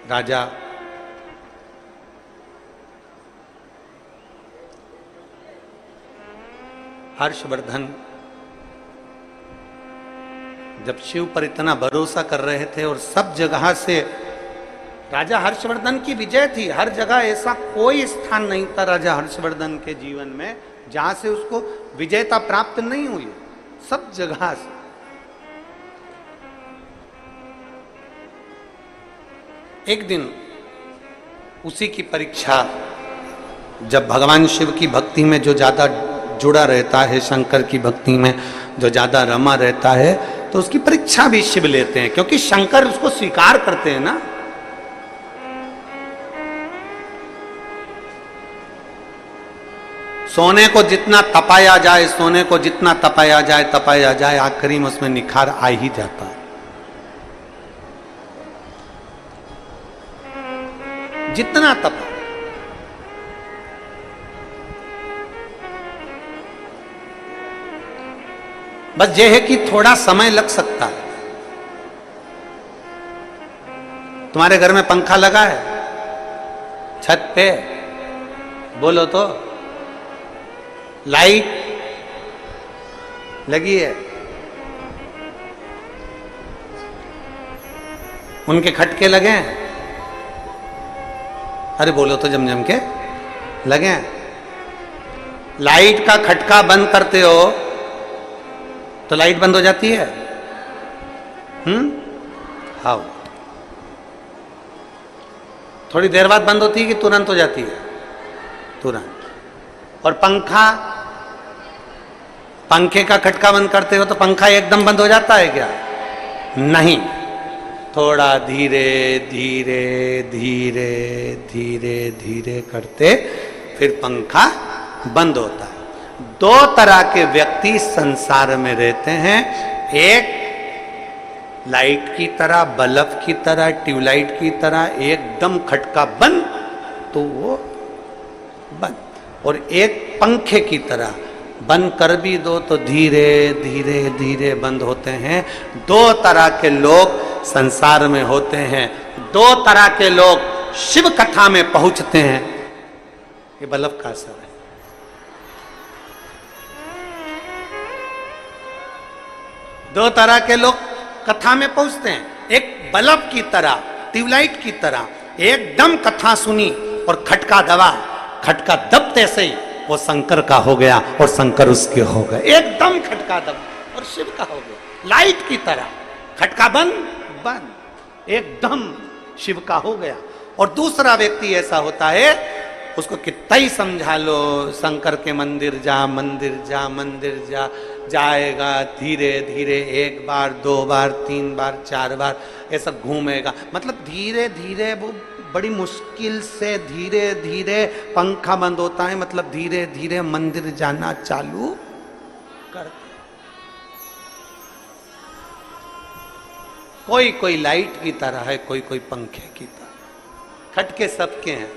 राजा हर्षवर्धन जब शिव पर इतना भरोसा कर रहे थे और सब जगह से राजा हर्षवर्धन की विजय थी, हर जगह ऐसा कोई स्थान नहीं था राजा हर्षवर्धन के जीवन में जहां से उसको विजयता प्राप्त नहीं हुई, सब जगह से। एक दिन उसी की परीक्षा, जब भगवान शिव की भक्ति में जो ज्यादा जुड़ा रहता है, शंकर की भक्ति में जो ज्यादा रमा रहता है, तो उसकी परीक्षा भी शिव लेते हैं, क्योंकि शंकर उसको स्वीकार करते हैं ना। सोने को जितना तपाया जाए, सोने को जितना तपाया जाए, आखिरी में उसमें निखार आ ही जाता है। जितना तपा, बस यह है कि थोड़ा समय लग सकता है। तुम्हारे घर में पंखा लगा है छत पे, बोलो तो। लाइट लगी है, उनके खटके लगे हैं, अरे बोलो तो, जम के लगे हैं। लाइट का खटका बंद करते हो तो लाइट बंद हो जाती है। हाँ, थोड़ी देर बाद बंद होती है कि तुरंत हो जाती है? तुरंत। और पंखा, पंखे का खटका बंद करते हो तो पंखा एकदम बंद हो जाता है क्या? नहीं, थोड़ा धीरे धीरे धीरे धीरे धीरे करते फिर पंखा बंद होता है। दो तरह के व्यक्ति संसार में रहते हैं, एक लाइट की तरह, बल्ब की तरह, ट्यूबलाइट की तरह एकदम खटका बंद तो वो बंद, और एक पंखे की तरह बंद कर भी दो तो धीरे धीरे धीरे बंद होते हैं। दो तरह के लोग संसार में होते हैं, दो तरह के लोग शिव कथा में पहुंचते हैं। ये बल्ब का असर है। दो तरह के लोग कथा में पहुंचते हैं, एक बल्ब की तरह, ट्यूबलाइट की तरह, एकदम कथा सुनी और खटका दबा, खटका दबते से ही वो शंकर का हो गया और शंकर उसके हो गए। एकदम खटका दबा और शिव का हो गया। लाइट की तरह खटका बंद बंद, एकदम शिव का हो गया। और दूसरा व्यक्ति ऐसा होता है, उसको कितना ही समझा लो, शंकर के मंदिर जा, मंदिर जा, मंदिर जा, जाएगा धीरे धीरे, एक बार, दो बार, तीन बार, चार बार ऐसा घूमेगा। मतलब धीरे धीरे, वो बड़ी मुश्किल से धीरे धीरे पंखा बंद होता है, मतलब धीरे धीरे मंदिर जाना चालू कर। कोई कोई लाइट की तरह है, कोई कोई पंखे की तरह। खटके सबके हैं,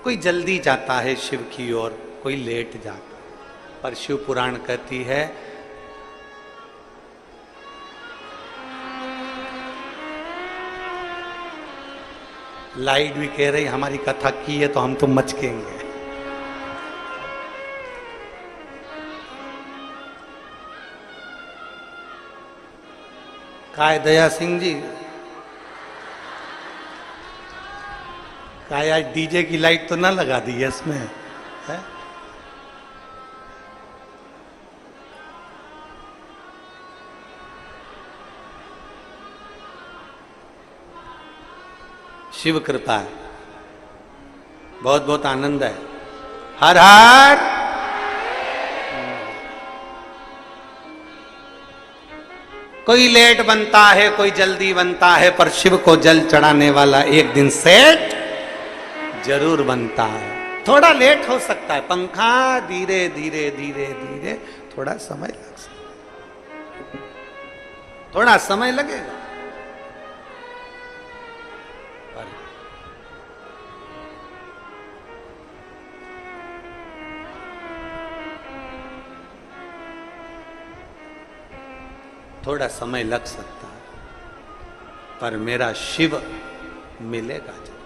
कोई जल्दी जाता है शिव की ओर, कोई लेट जाता है। पर शिव पुराण कहती है, लाइट भी कह रही हमारी कथा की है तो हम तो मचकेंगे। काय दया सिंह जी, काय आज डीजे की लाइट तो ना लगा दी है इसमें है? शिव कृपा है, बहुत बहुत आनंद है। हर हर कोई लेट बनता है, कोई जल्दी बनता है, पर शिव को जल चढ़ाने वाला एक दिन सेठ जरूर बनता है। थोड़ा लेट हो सकता है, पंखा धीरे धीरे धीरे धीरे, थोड़ा समय लग सकता है, थोड़ा समय लगेगा, पर थोड़ा समय लग सकता है, पर मेरा शिव मिलेगा जब।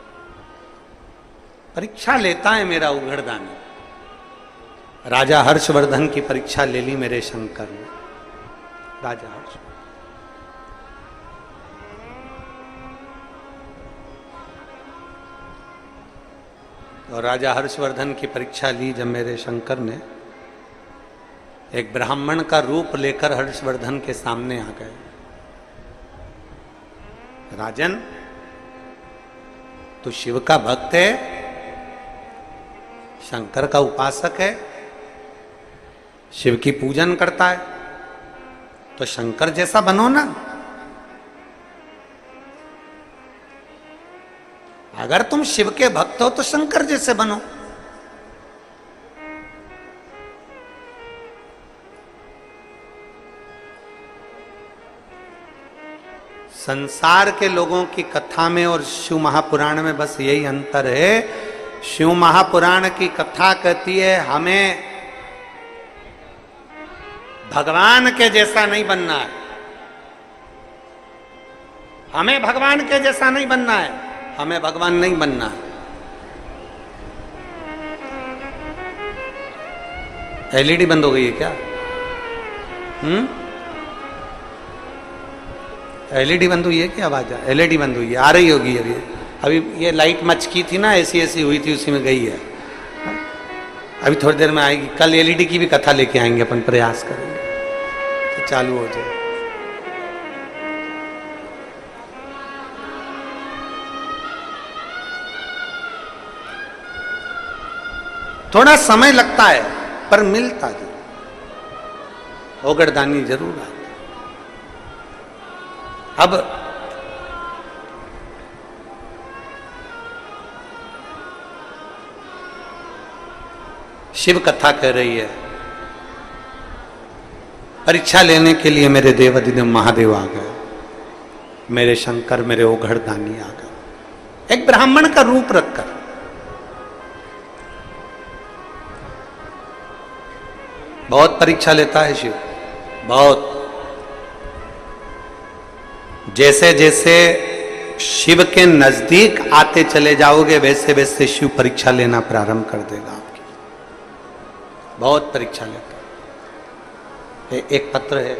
परीक्षा लेता है मेरा उघड़दानी। राजा हर्षवर्धन की परीक्षा ले ली मेरे शंकर ने। राजा हर्ष, और राजा हर्षवर्धन की परीक्षा ली जब मेरे शंकर ने, एक ब्राह्मण का रूप लेकर हर्षवर्धन के सामने आ गए। राजन, तू शिव का भक्त है, शंकर का उपासक है, शिव की पूजन करता है, तो शंकर जैसा बनो ना। अगर तुम शिव के भक्त हो तो शंकर जैसे बनो। संसार के लोगों की कथा में और शिव महापुराण में बस यही अंतर है। शिव महापुराण की कथा कहती है हमें भगवान के जैसा नहीं बनना है, हमें भगवान के जैसा नहीं बनना है, हमें भगवान नहीं बनना है। एलईडी बंद हो गई है क्या? एलईडी बंद हुई है क्या? आवाज एलईडी बंद हुई है, आ रही होगी अभी। अभी ये लाइट मचकी थी ना, ऐसी ऐसी हुई थी, उसी में गई है। अभी थोड़ी देर में आएगी। कल एलईडी की भी कथा लेके आएंगे, अपन प्रयास करेंगे तो चालू हो जाए। थोड़ा समय लगता है पर मिलता जरूर, ओगड़दानी जरूर आता। अब शिव कथा कह रही है, परीक्षा लेने के लिए मेरे देवाधिदेव महादेव आ गए, मेरे शंकर, मेरे ओघड़दानी आ गए, एक ब्राह्मण का रूप रखकर। बहुत परीक्षा लेता है शिव, बहुत। जैसे जैसे शिव के नजदीक आते चले जाओगे वैसे वैसे शिव परीक्षा लेना प्रारंभ कर देगा आपकी। बहुत परीक्षा लेता है। एक पत्र है,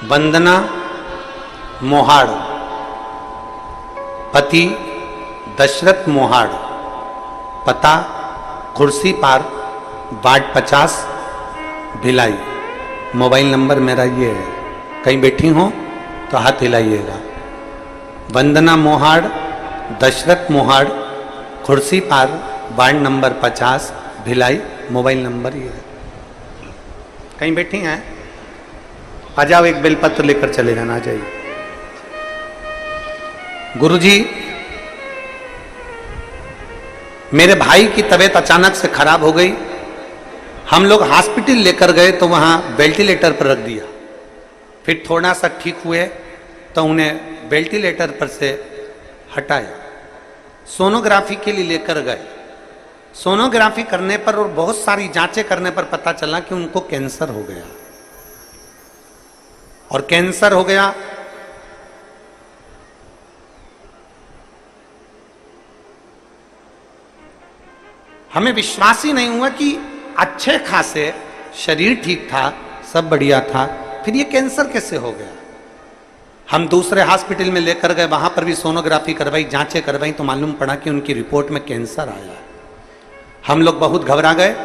वंदना मोहाड़, पति दशरथ मोहाड़, पता कुर्सी पार, वार्ड 50, भिलाई। मोबाइल नंबर मेरा ये है, कहीं बैठी हो तो हाथ हिलाइएगा। वंदना मोहाड़, Dashrath Mohad, Kursipar, ward number 50, Bhilai. Mobile number ये है। कहीं बैठी हैं? आ जाओ, एक बेलपत्र लेकर चले जाना। आ जाइए। गुरुजी, मेरे भाई की तबीयत अचानक से खराब हो गई, हम लोग हॉस्पिटल लेकर गए तो वहां वेंटिलेटर पर रख दिया। फिर थोड़ा सा ठीक हुए तो उन्हें वेंटिलेटर पर से हटाया, सोनोग्राफी के लिए लेकर गए। सोनोग्राफी करने पर और बहुत सारी जांचें करने पर पता चला कि उनको कैंसर हो गया। और कैंसर हो गया हमें विश्वास ही नहीं हुआ कि अच्छे खासे शरीर ठीक था, सब बढ़िया था, फिर ये कैंसर कैसे हो गया? हम दूसरे हॉस्पिटल में लेकर गए, वहां पर भी सोनोग्राफी करवाई, जांचें करवाई, तो मालूम पड़ा कि उनकी रिपोर्ट में कैंसर आया। हम लोग बहुत घबरा गए।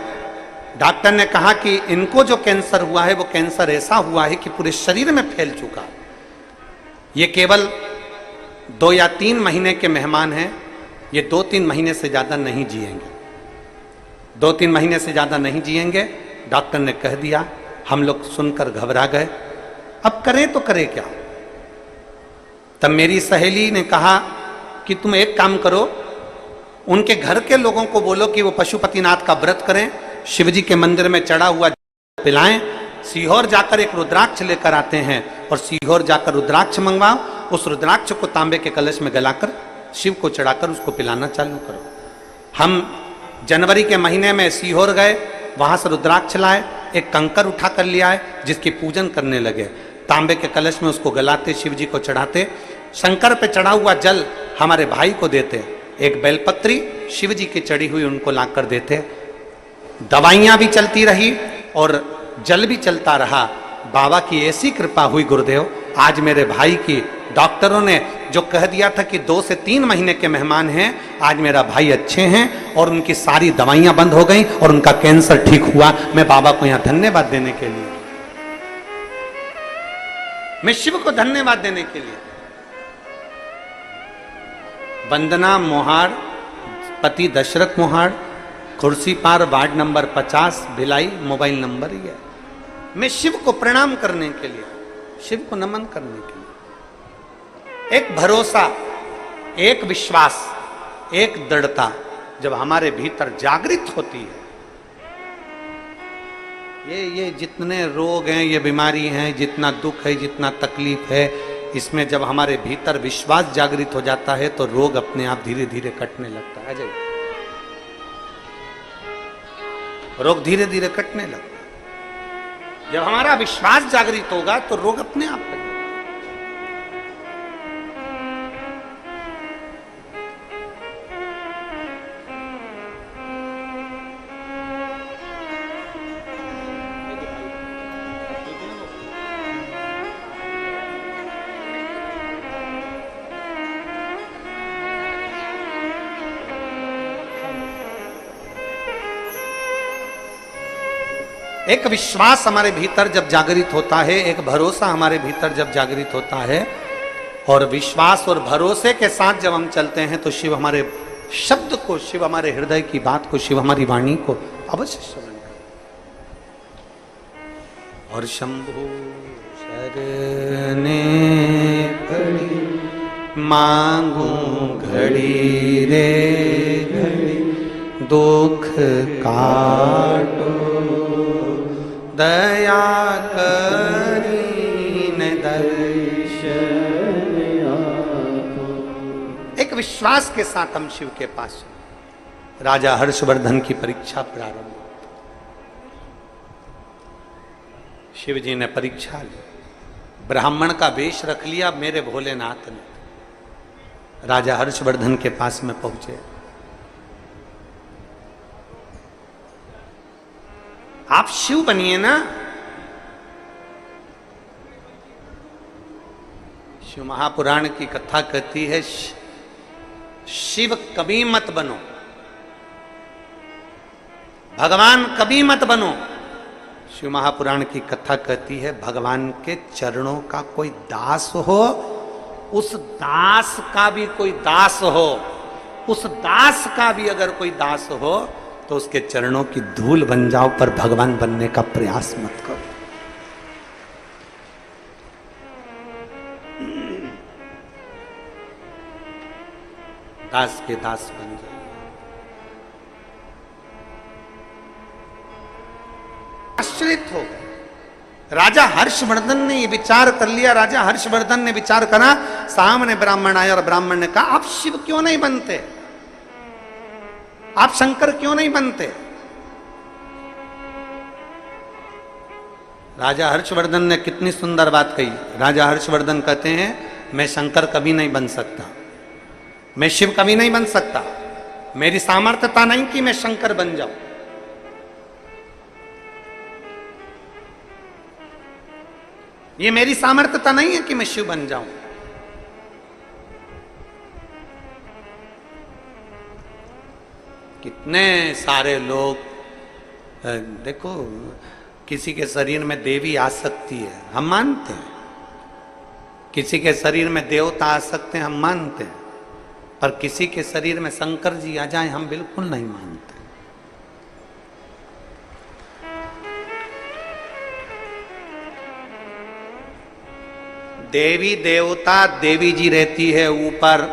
डॉक्टर ने कहा कि इनको जो कैंसर हुआ है वो कैंसर ऐसा हुआ है कि पूरे शरीर में फैल चुका। ये केवल 2 या 3 महीने के मेहमान हैं, ये 2-3 महीने से ज्यादा नहीं जिएंगे, 2-3 महीने से ज्यादा नहीं जिएंगे, डॉक्टर ने कह दिया। हम लोग सुनकर घबरा गए, अब करें तो करें क्या? तब मेरी सहेली ने कहा कि तुम एक काम करो, उनके घर के लोगों को बोलो कि वो पशुपतिनाथ का व्रत करें, शिव जी के मंदिर में चढ़ा हुआ पिलाएं, सीहोर जाकर एक रुद्राक्ष लेकर आते हैं और सीहोर जाकर रुद्राक्ष मंगवाओ, उस रुद्राक्ष को तांबे के कलश में गलाकर शिव को चढ़ाकर उसको पिलाना चालू करो। हम जनवरी के महीने में सीहोर गए, वहां से रुद्राक्ष लाए, एक कंकर उठा कर लिया है, जिसकी पूजन करने लगे। तांबे के कलश में उसको गलाते, शिव जी को चढ़ाते, शंकर पे चढ़ा हुआ जल हमारे भाई को देते, एक बेलपत्री शिव जी की चढ़ी हुई उनको लाकर देते। दवाइयां भी चलती रही और जल भी चलता रहा। बाबा की ऐसी कृपा हुई गुरुदेव, आज मेरे भाई की डॉक्टरों ने जो कह दिया था कि 2 से 3 महीने के मेहमान हैं, आज मेरा भाई अच्छे हैं और उनकी सारी दवाइयां बंद हो गई और उनका कैंसर ठीक हुआ। मैं बाबा को यहां धन्यवाद देने के लिए, मैं शिव को धन्यवाद देने के लिए। वंदना मोहाड़, पति Dashrath Mohad, Kursipar, ward number 50, Bhilai, mobile number ही है। मैं शिव को प्रणाम करने के लिए, शिव को नमन करने के लिए, एक भरोसा, एक विश्वास, एक दृढ़ता जब हमारे भीतर जागृत होती है, ये जितने रोग हैं, ये बीमारी हैं, जितना दुख है, जितना तकलीफ है, इसमें जब हमारे भीतर विश्वास जागृत हो जाता है तो रोग अपने आप धीरे धीरे कटने लगता है। अजय, रोग धीरे धीरे कटने लगता है। जब हमारा विश्वास जागृत होगा तो रोग अपने आप कटेगा। एक विश्वास हमारे भीतर जब जागृत होता है, एक भरोसा हमारे भीतर जब जागृत होता है, और विश्वास और भरोसे के साथ जब हम चलते हैं तो शिव हमारे शब्द को, शिव हमारे हृदय की बात को, शिव हमारी वाणी को अवश्य श्रवण करें। और शंभु शरणे घड़ी मांगू घड़ी रे घड़ी, दुख काटो दया करीन दर्शन आपो। एक विश्वास के साथ हम शिव के पास, राजा हर्षवर्धन की परीक्षा प्रारंभ। शिव जी ने परीक्षा ली, ब्राह्मण का वेश रख लिया मेरे भोलेनाथ ने। राजा हर्षवर्धन के पास में पहुंचे। आप शिव बनिए ना। शिव महापुराण की कथा कहती है, शिव कभी मत बनो, भगवान कभी मत बनो। शिव महापुराण की कथा कहती है, भगवान के चरणों का कोई दास हो, उस दास का भी कोई दास हो, उस दास का भी अगर कोई दास हो तो उसके चरणों की धूल बन जाओ, पर भगवान बनने का प्रयास मत करो। दास के दास बन जाओ। आश्चर्यित हो गए। राजा हर्षवर्धन ने ये विचार कर लिया। राजा हर्षवर्धन ने विचार करा, सामने ब्राह्मण आया और ब्राह्मण ने कहा, आप शिव क्यों नहीं बनते, आप शंकर क्यों नहीं बनते? राजा हर्षवर्धन ने कितनी सुंदर बात कही। राजा हर्षवर्धन कहते हैं, मैं शंकर कभी नहीं बन सकता, मैं शिव कभी नहीं बन सकता, मेरी सामर्थ्यता नहीं कि मैं शंकर बन जाऊं। ये मेरी सामर्थ्यता नहीं है कि मैं शिव बन जाऊं। कितने सारे लोग देखो, किसी के शरीर में देवी आ सकती है, हम मानते हैं। किसी के शरीर में देवता आ सकते हैं, हम मानते हैं। पर किसी के शरीर में शंकर जी आ जाएं, हम बिल्कुल नहीं मानते। देवी देवता, देवी जी रहती है ऊपर,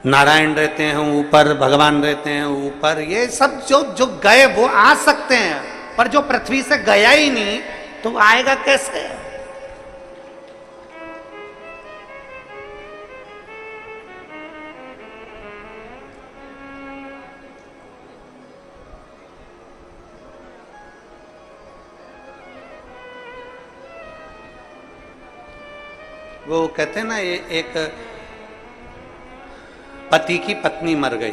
नारायण रहते हैं ऊपर, भगवान रहते हैं ऊपर। ये सब जो जो गए वो आ सकते हैं, पर जो पृथ्वी से गया ही नहीं तो वो आएगा कैसे? वो कहते हैं ना, ये एक पति की पत्नी मर गई,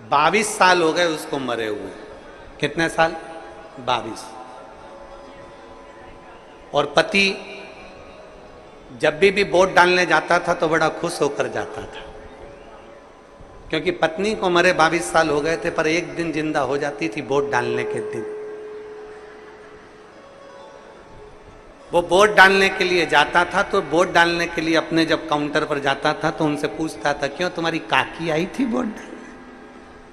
22 साल हो गए उसको मरे हुए। कितने साल? 22। और पति जब भी वोट डालने जाता था तो बड़ा खुश होकर जाता था, क्योंकि पत्नी को मरे 22 साल हो गए थे, पर एक दिन जिंदा हो जाती थी वोट डालने के दिन। वो वोट डालने के लिए जाता था, तो वोट डालने के लिए अपने जब काउंटर पर जाता था तो उनसे पूछता था, क्यों तुम्हारी काकी आई थी वोट डालने?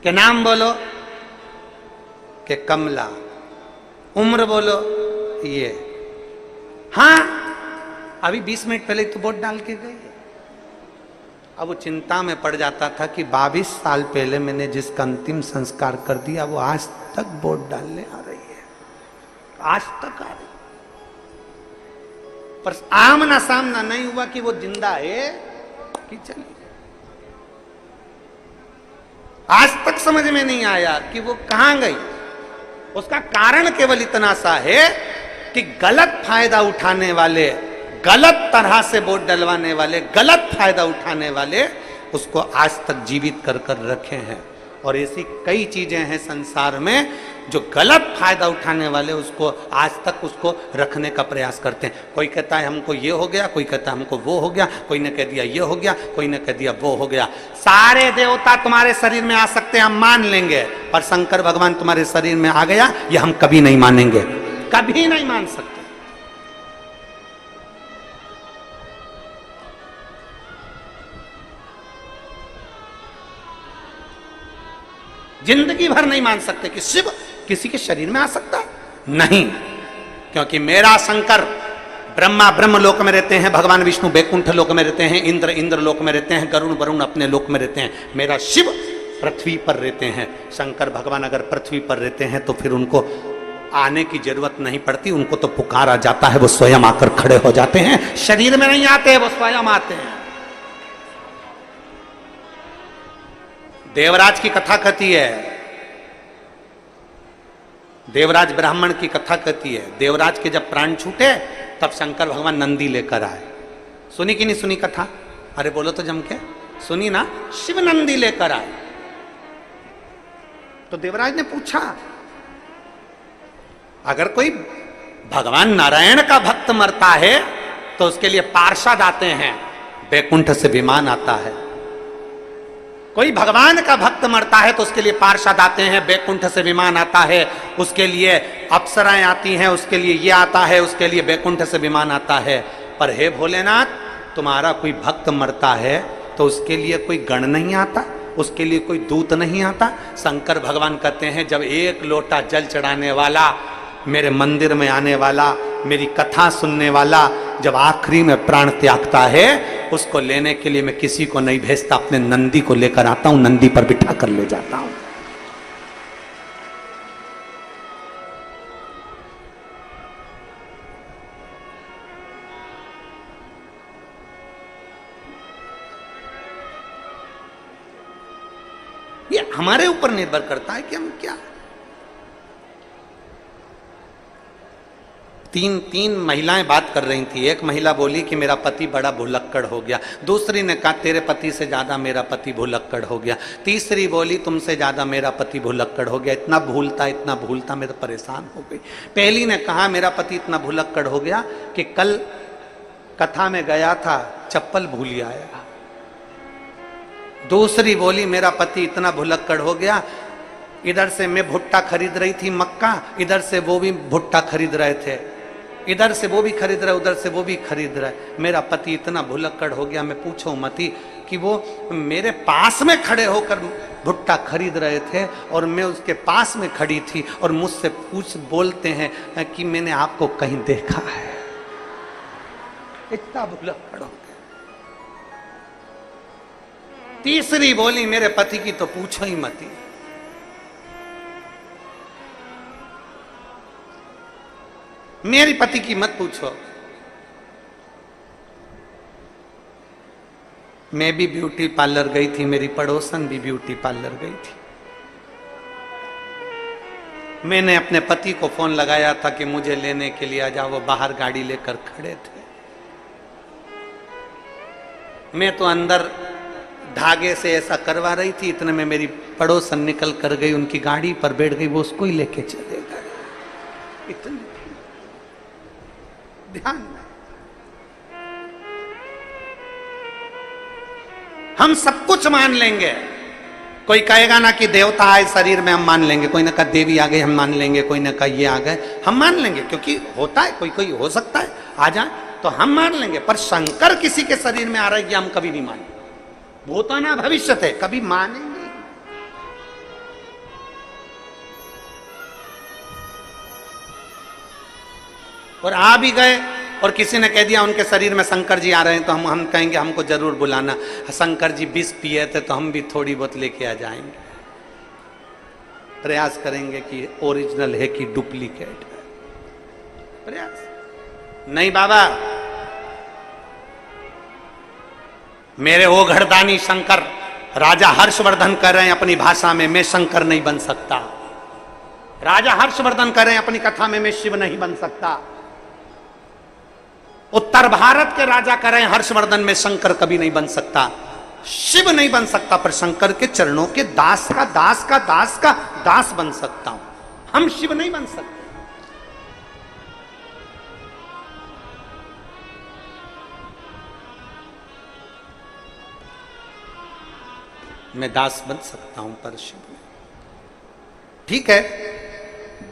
के नाम बोलो? के कमला। उम्र बोलो? ये। हाँ, अभी 20 मिनट पहले तो वोट डाल के गई। अब वो चिंता में पड़ जाता था कि 22 साल पहले मैंने जिसका अंतिम संस्कार कर दिया वो आज तक वोट डालने आ रही है, आज तक आ रही। पर आमना सामना नहीं हुआ कि वो जिंदा है कि चली। आज तक समझ में नहीं आया कि वो कहां गई। उसका कारण केवल इतना सा है कि गलत फायदा उठाने वाले, गलत तरह से वोट डलवाने वाले, गलत फायदा उठाने वाले उसको आज तक जीवित कर कर रखे हैं। और ऐसी कई चीजें हैं संसार में जो गलत फायदा उठाने वाले उसको आज तक उसको रखने का प्रयास करते हैं। कोई कहता है हमको ये हो गया, कोई कहता है हमको वो हो गया, कोई ने कह दिया ये हो गया, कोई ने कह दिया वो हो गया। सारे देवता तुम्हारे शरीर में आ सकते हैं, हम मान लेंगे, पर शंकर भगवान तुम्हारे शरीर में आ गया ये हम कभी नहीं मानेंगे, कभी नहीं मान सकते। जिंदगी भर नहीं मान सकते कि शिव किसी के शरीर में आ सकता है, नहीं। क्योंकि मेरा शंकर ब्रह्मा ब्रह्म लोक में रहते हैं, भगवान विष्णु बैकुंठ लोक में रहते हैं, इंद्र इंद्र लोक में रहते हैं, गरुण वरुण अपने लोक में रहते हैं। मेरा शिव पृथ्वी पर रहते हैं। शंकर भगवान अगर पृथ्वी पर रहते हैं तो फिर उनको आने की जरूरत नहीं पड़ती, उनको तो पुकारा जाता है, वो स्वयं आकर खड़े हो जाते हैं। शरीर में नहीं आते, वो स्वयं आते हैं। देवराज की कथा कहती है, देवराज ब्राह्मण की कथा कहती है, देवराज के जब प्राण छूटे तब शंकर भगवान नंदी लेकर आए। सुनी कि नहीं सुनी कथा? अरे बोलो तो जम के, सुनी ना? शिव नंदी लेकर आए। तो देवराज ने पूछा, अगर कोई भगवान नारायण का भक्त मरता है तो उसके लिए पार्षद आते हैं, बैकुंठ से विमान आता है। कोई भगवान का भक्त मरता है तो उसके लिए पार्षद आते हैं, बैकुंठ से विमान आता है, उसके लिए अप्सराएं आती हैं, उसके लिए ये आता है, उसके लिए बैकुंठ से विमान आता है। पर हे भोलेनाथ, तुम्हारा कोई भक्त मरता है तो उसके लिए कोई गण नहीं आता, उसके लिए कोई दूत नहीं आता। शंकर भगवान कहते हैं, जब एक लोटा जल चढ़ाने वाला, मेरे मंदिर में आने वाला, मेरी कथा सुनने वाला जब आखिरी में प्राण त्यागता है, उसको लेने के लिए मैं किसी को नहीं भेजता, अपने नंदी को लेकर आता हूं, नंदी पर बिठा कर ले जाता हूं। ये हमारे ऊपर निर्भर करता है कि हम क्या। तीन तीन महिलाएं बात कर रही थी। एक महिला बोली कि मेरा पति बड़ा भुलक्कड़ हो गया, दूसरी ने कहा तेरे पति से ज्यादा मेरा पति भुलक्कड़ हो गया, तीसरी बोली तुमसे ज्यादा मेरा पति भुलक्कड़ हो गया, इतना भूलता मैं तो परेशान हो गई। पहली ने कहा मेरा पति इतना भुलक्कड़ हो गया कि कल कथा में गया था चप्पल भूल आया। दूसरी बोली मेरा पति इतना भुलक्कड़ हो गया, इधर से मैं भुट्टा खरीद रही थी मक्का, इधर से वो भी भुट्टा खरीद रहे थे, इधर से वो भी खरीद रहे उधर से वो भी खरीद रहे, मेरा पति इतना भुलक्कड़ हो गया मैं पूछो मती कि वो मेरे पास में खड़े होकर भुट्टा खरीद रहे थे और मैं उसके पास में खड़ी थी और मुझसे बोलते हैं कि मैंने आपको कहीं देखा है। इतना भुलक्कड़ हो गया। तीसरी बोली मेरे पति की तो पूछो ही मती। मेरे पति की मत पूछो। मैं भी ब्यूटी पार्लर गई थी, मेरी पड़ोसन भी ब्यूटी पार्लर गई थी। मैंने अपने पति को फोन लगाया था कि मुझे लेने के लिए आ जाओ, वो बाहर गाड़ी लेकर खड़े थे। मैं तो अंदर धागे से ऐसा करवा रही थी, इतने में मेरी पड़ोसन निकल कर गई, उनकी गाड़ी पर बैठ गई, वो उसको ही लेके चले गए। इतने ध्यान में हम सब कुछ मान लेंगे। कोई कहेगा ना कि देवता आए शरीर में, हम मान लेंगे। कोई ने कहा देवी आ गई, हम मान लेंगे। कोई ने कहा ये आ गए, हम मान लेंगे, क्योंकि होता है, कोई कोई हो सकता है आ जाए तो हम मान लेंगे। पर शंकर किसी के शरीर में आ रहा है कि हम कभी नहीं मानेंगे। भूताना भविष्य थे, कभी मानेंगे। और आ भी गए और किसी ने कह दिया उनके शरीर में शंकर जी आ रहे हैं तो हम कहेंगे हमको जरूर बुलाना। शंकर जी विष पिए थे तो हम भी थोड़ी बहुत लेके आ जाएंगे। प्रयास करेंगे कि ओरिजिनल है कि डुप्लीकेट है। प्रयास नहीं बाबा, मेरे वो घरदानी शंकर राजा हर्षवर्धन कह रहे हैं अपनी भाषा में, मैं शंकर नहीं बन सकता। राजा हर्षवर्धन कह रहे हैं अपनी कथा में, मैं शिव नहीं बन सकता। उत्तर भारत के राजा कह रहे हैं हर्षवर्धन में शंकर कभी नहीं बन सकता, शिव नहीं बन सकता, पर शंकर के चरणों के दास का दास का दास का दास बन सकता हूं। हम शिव नहीं बन सकते। मैं दास बन सकता हूं पर शिव नहीं। ठीक है,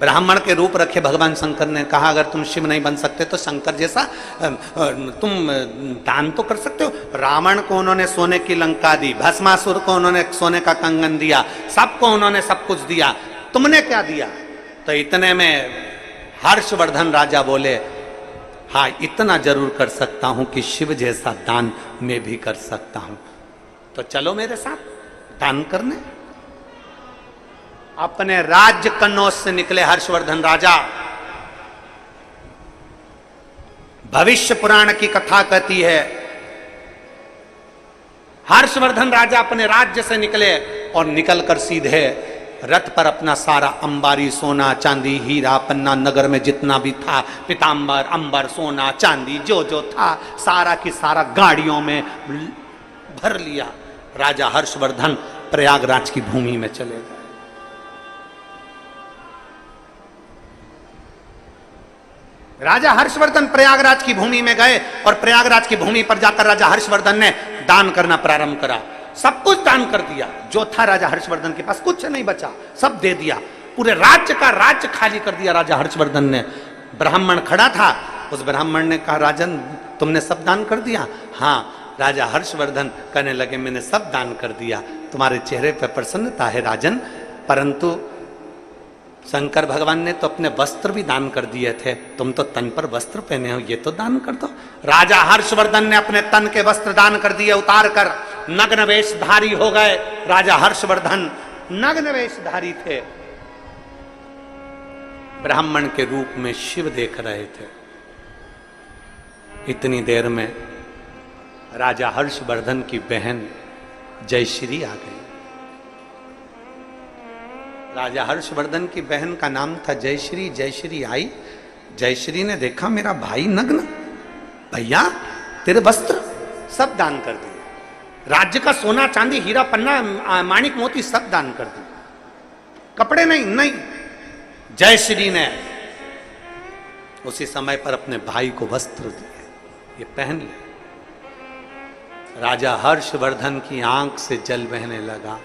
ब्राह्मण के रूप रखे भगवान शंकर ने कहा अगर तुम शिव नहीं बन सकते तो शंकर जैसा तुम दान तो कर सकते हो। रावण को उन्होंने सोने की लंका दी, भस्मासुर को उन्होंने सोने का कंगन दिया, सबको उन्होंने सब कुछ दिया, तुमने क्या दिया? तो इतने में हर्षवर्धन राजा बोले हाँ इतना जरूर कर सकता हूं कि शिव जैसा दान मैं भी कर सकता हूं, तो चलो मेरे साथ दान करने। अपने राज्य कन्नौज से निकले हर्षवर्धन राजा। भविष्य पुराण की कथा कहती है हर्षवर्धन राजा अपने राज्य से निकले और निकलकर सीधे रथ पर अपना सारा अंबारी सोना चांदी हीरा पन्ना नगर में जितना भी था पीतांबर अंबर सोना चांदी जो जो था सारा की सारा गाड़ियों में भर लिया। राजा हर्षवर्धन प्रयागराज की भूमि में चले गए। राजा हर्षवर्धन प्रयागराज की भूमि में गए और प्रयागराज की भूमि पर जाकर राजा हर्षवर्धन ने दान करना प्रारंभ करा। सब कुछ दान कर दिया जो था राजा हर्षवर्धन के पास, कुछ नहीं बचा, सब दे दिया। पूरे राज्य का राज्य खाली कर दिया राजा हर्षवर्धन ने। ब्राह्मण खड़ा था, उस ब्राह्मण ने कहा राजन तुमने सब दान कर दिया? हाँ। राजा हर्षवर्धन कहने लगे मैंने सब दान कर दिया, तुम्हारे चेहरे पर प्रसन्नता है राजन, परंतु शंकर भगवान ने तो अपने वस्त्र भी दान कर दिए थे, तुम तो तन पर वस्त्र पहने हो, ये तो दान कर दो। राजा हर्षवर्धन ने अपने तन के वस्त्र दान कर दिए, उतार कर नग्न वेशधारी हो गए। राजा हर्षवर्धन नग्न वेशधारी थे, ब्राह्मण के रूप में शिव देख रहे थे। इतनी देर में राजा हर्षवर्धन की बहन जयश्री आ गई। राजा हर्षवर्धन की बहन का नाम था जयश्री। जयश्री आई, जयश्री ने देखा मेरा भाई नग्न, भैया तेरे वस्त्र सब दान कर दिए, राज्य का सोना चांदी हीरा पन्ना माणिक मोती सब दान कर दिए, कपड़े नहीं। नहीं, जयश्री ने उसी समय पर अपने भाई को वस्त्र दिए, ये पहन ले। राजा हर्षवर्धन की आंख से जल बहने लगा,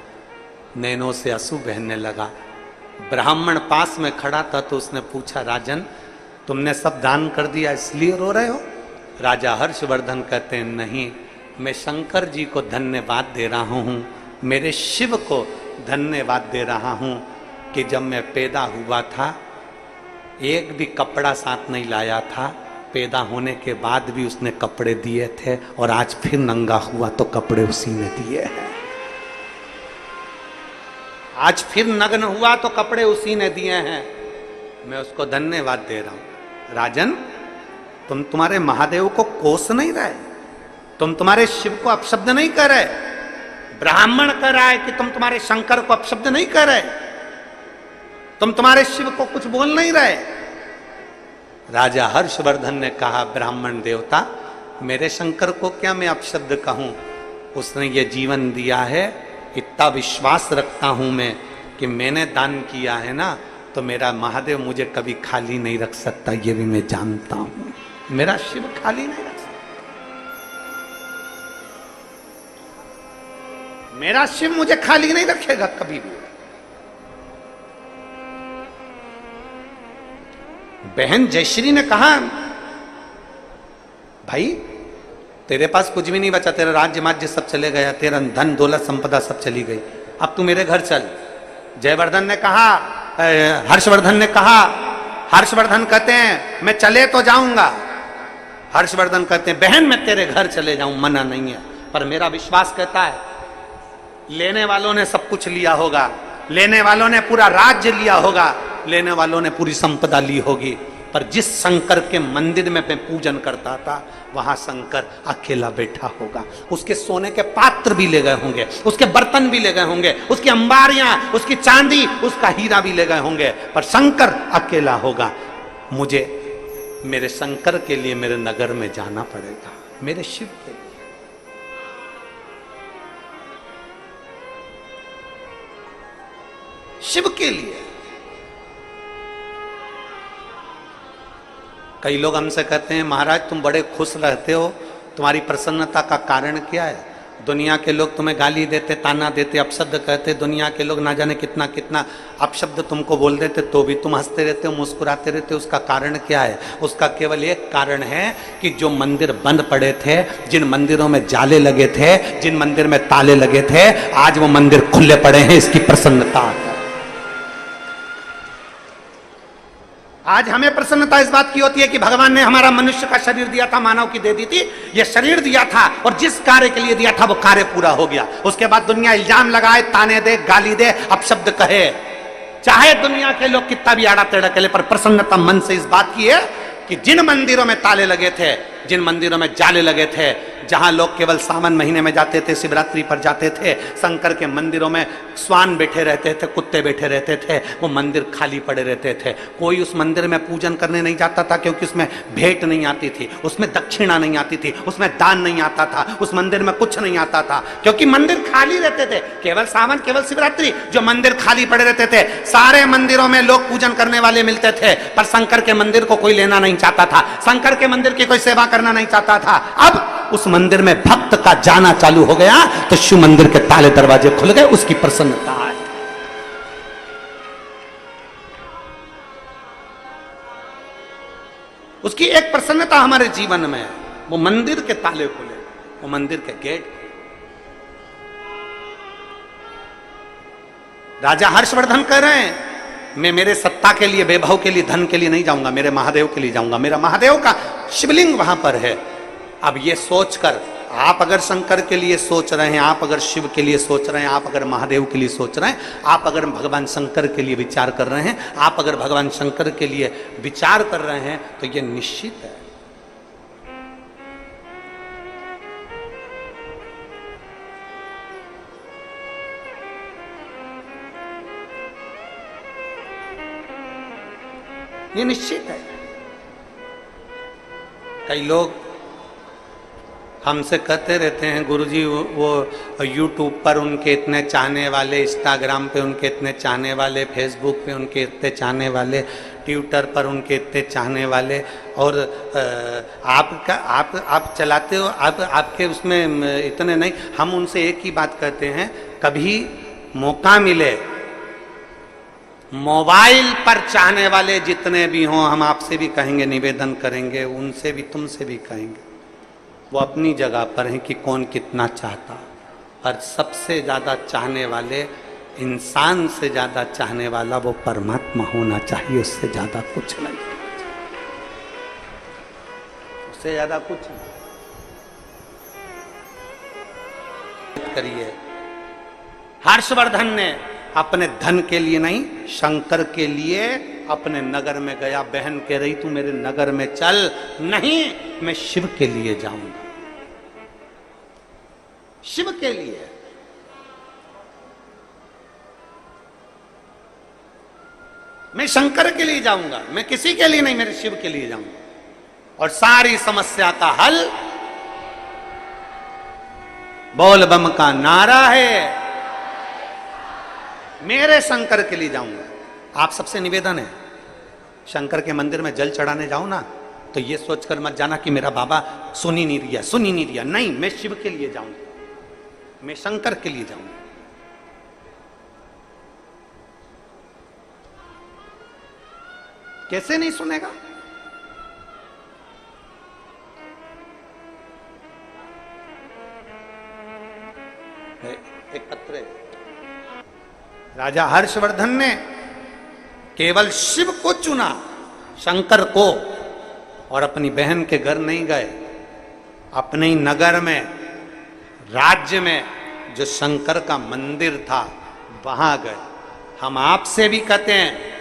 नैनों से आंसू बहने लगा। ब्राह्मण पास में खड़ा था तो उसने पूछा, राजन तुमने सब दान कर दिया इसलिए रो रहे हो? राजा हर्षवर्धन कहते हैं, नहीं, मैं शंकर जी को धन्यवाद दे रहा हूँ, मेरे शिव को धन्यवाद दे रहा हूँ कि जब मैं पैदा हुआ था एक भी कपड़ा साथ नहीं लाया था, पैदा होने के बाद भी उसने कपड़े दिए थे, और आज फिर नंगा हुआ तो कपड़े उसी ने दिए हैं। आज फिर नग्न हुआ तो कपड़े उसी ने दिए हैं, मैं उसको धन्यवाद दे रहा हूं। राजन तुम्हारे महादेव को कोस नहीं रहे, तुम्हारे शिव को अपशब्द नहीं कर रहे, ब्राह्मण कह रहा है कि तुम्हारे शंकर को अपशब्द नहीं कर रहे, तुम्हारे शिव को कुछ बोल नहीं रहे। राजा हर्षवर्धन ने कहा, ब्राह्मण देवता मेरे शंकर को क्या मैं अपशब्द कहूं, उसने ये जीवन दिया है, इतना विश्वास रखता हूं मैं कि मैंने दान किया है ना, तो मेरा महादेव मुझे कभी खाली नहीं रख सकता, ये भी मैं जानता हूं, मेरा शिव खाली नहीं रख सकता, मेरा शिव मुझे खाली नहीं रखेगा कभी भी। बहन जयश्री ने कहा, भाई तेरे पास कुछ भी नहीं बचा, तेरा राज्य माज्य सब चले गया, तेरा धन दौलत संपदा सब चली गई, अब तू मेरे घर चल। जयवर्धन ने कहा, हर्षवर्धन ने कहा, हर्षवर्धन कहते हैं मैं चले तो जाऊंगा, हर्षवर्धन कहते हैं बहन मैं तेरे घर चले जाऊं, मना नहीं है, पर मेरा विश्वास कहता है लेने वालों ने सब कुछ लिया होगा, लेने वालों ने पूरा राज्य लिया होगा, लेने वालों ने पूरी संपदा ली होगी, पर जिस शंकर के मंदिर में मैं पूजन करता था वहां शंकर अकेला बैठा होगा, उसके सोने के पात्र भी ले गए होंगे, उसके बर्तन भी ले गए होंगे, उसकी अंबारियां, उसकी चांदी, उसका हीरा भी ले गए होंगे, पर शंकर अकेला होगा। मुझे मेरे शंकर के लिए मेरे नगर में जाना पड़ेगा, मेरे शिव के लिए। शिव के लिए। कई लोग हमसे कहते हैं, महाराज तुम बड़े खुश रहते हो, तुम्हारी प्रसन्नता का कारण क्या है? दुनिया के लोग तुम्हें गाली देते, ताना देते, अपशब्द कहते, दुनिया के लोग ना जाने कितना कितना अपशब्द तुमको बोल देते, तो भी तुम हंसते रहते हो, मुस्कुराते रहते हो, उसका कारण क्या है? उसका केवल एक कारण है कि जो मंदिर बंद पड़े थे, जिन मंदिरों में जाले लगे थे, जिन मंदिर में ताले लगे थे, आज वो मंदिर खुले पड़े हैं, इसकी प्रसन्नता है। आज हमें प्रसन्नता इस बात की होती है कि भगवान ने हमारा मनुष्य का शरीर दिया था, मानव की दे दी थी, ये शरीर दिया था और जिस कार्य के लिए दिया था वो कार्य पूरा हो गया। उसके बाद दुनिया इल्जाम लगाए, ताने दे, गाली दे, अपशब्द कहे, चाहे दुनिया के लोग कितना भी आड़ा टेढ़ा करे, पर प्रसन्नता मन से इस बात की है कि जिन मंदिरों में ताले लगे थे, जिन मंदिरों में जाले लगे थे, जहां लोग केवल सावन महीने में जाते थे, शिवरात्रि पर जाते थे, शंकर के मंदिरों में स्वान बैठे रहते थे, कुत्ते बैठे रहते थे, वो मंदिर खाली पड़े रहते थे। कोई उस मंदिर में पूजन करने नहीं जाता था, क्योंकि उसमें भेंट नहीं आती थी, उसमें दक्षिणा नहीं आती थी, उसमें दान नहीं आता था, उस मंदिर में कुछ नहीं आता था, क्योंकि मंदिर खाली रहते थे। केवल सावन, केवल शिवरात्रि, जो मंदिर खाली पड़े रहते थे, सारे मंदिरों में लोग पूजन करने वाले मिलते थे, पर शंकर के मंदिर को कोई लेना नहीं चाहता था, शंकर के मंदिर की कोई सेवा करना नहीं चाहता था। अब उस मंदिर में भक्त का जाना चालू हो गया तो शिव मंदिर के ताले दरवाजे खुल गए, उसकी प्रसन्नता है। उसकी एक प्रसन्नता हमारे जीवन में है, वो मंदिर के ताले खुले, वो मंदिर के गेट। राजा हर्षवर्धन कह रहे हैं, मैं मेरे सत्ता के लिए, वैभव के लिए, धन के लिए नहीं जाऊंगा, मेरे महादेव के लिए जाऊंगा, मेरा महादेव का शिवलिंग वहां पर है। अब ये सोचकर आप अगर शंकर के लिए सोच रहे हैं, आप अगर शिव के लिए सोच रहे हैं, आप अगर महादेव के लिए सोच रहे हैं, आप अगर भगवान शंकर के लिए विचार कर रहे हैं, आप अगर भगवान शंकर के लिए विचार कर रहे हैं, तो ये निश्चित है ये निश्चित है। कई लोग हमसे कहते रहते हैं गुरुजी वो यूट्यूब पर उनके इतने चाहने वाले, इंस्टाग्राम पे उनके इतने चाहने वाले, फेसबुक पे उनके इतने चाहने वाले, ट्विटर पर उनके इतने चाहने वाले, और आप चलाते हो, आपके उसमें इतने नहीं। हम उनसे एक ही बात कहते हैं, कभी मौका मिले मोबाइल पर चाहने वाले जितने भी हों, हम आपसे भी कहेंगे, निवेदन करेंगे, उनसे भी, तुमसे भी कहेंगे, वो अपनी जगह पर हैं कि कौन कितना चाहता, और सबसे ज़्यादा चाहने वाले, इंसान से ज़्यादा चाहने वाला वो परमात्मा होना चाहिए, उससे ज़्यादा कुछ नहीं, उससे ज़्यादा कुछ नहीं। करिए। हर्षवर्धन ने अपने धन के लिए नहीं, शंकर के लिए अपने नगर में गया। बहन कह रही तू मेरे नगर में चल, नहीं मैं शिव के लिए जाऊंगा, शिव के लिए। मैं शंकर के लिए जाऊंगा, मैं किसी के लिए नहीं, मेरे शिव के लिए जाऊंगा। और सारी समस्या का हल बोल बम का नारा है, मेरे शंकर के लिए जाऊंगा। आप सबसे निवेदन है, शंकर के मंदिर में जल चढ़ाने जाओ ना, तो ये सोचकर मत जाना कि मेरा बाबा सुन ही नहीं रिया, सुन ही नहीं रिया। नहीं, मैं शिव के लिए जाऊंगा, मैं शंकर के लिए जाऊंगा। कैसे नहीं सुनेगा? एक पत्र है, राजा हर्षवर्धन ने केवल शिव को चुना, शंकर को, और अपनी बहन के घर नहीं गए। अपने ही नगर में, राज्य में जो शंकर का मंदिर था वहां गए। हम आपसे भी कहते हैं,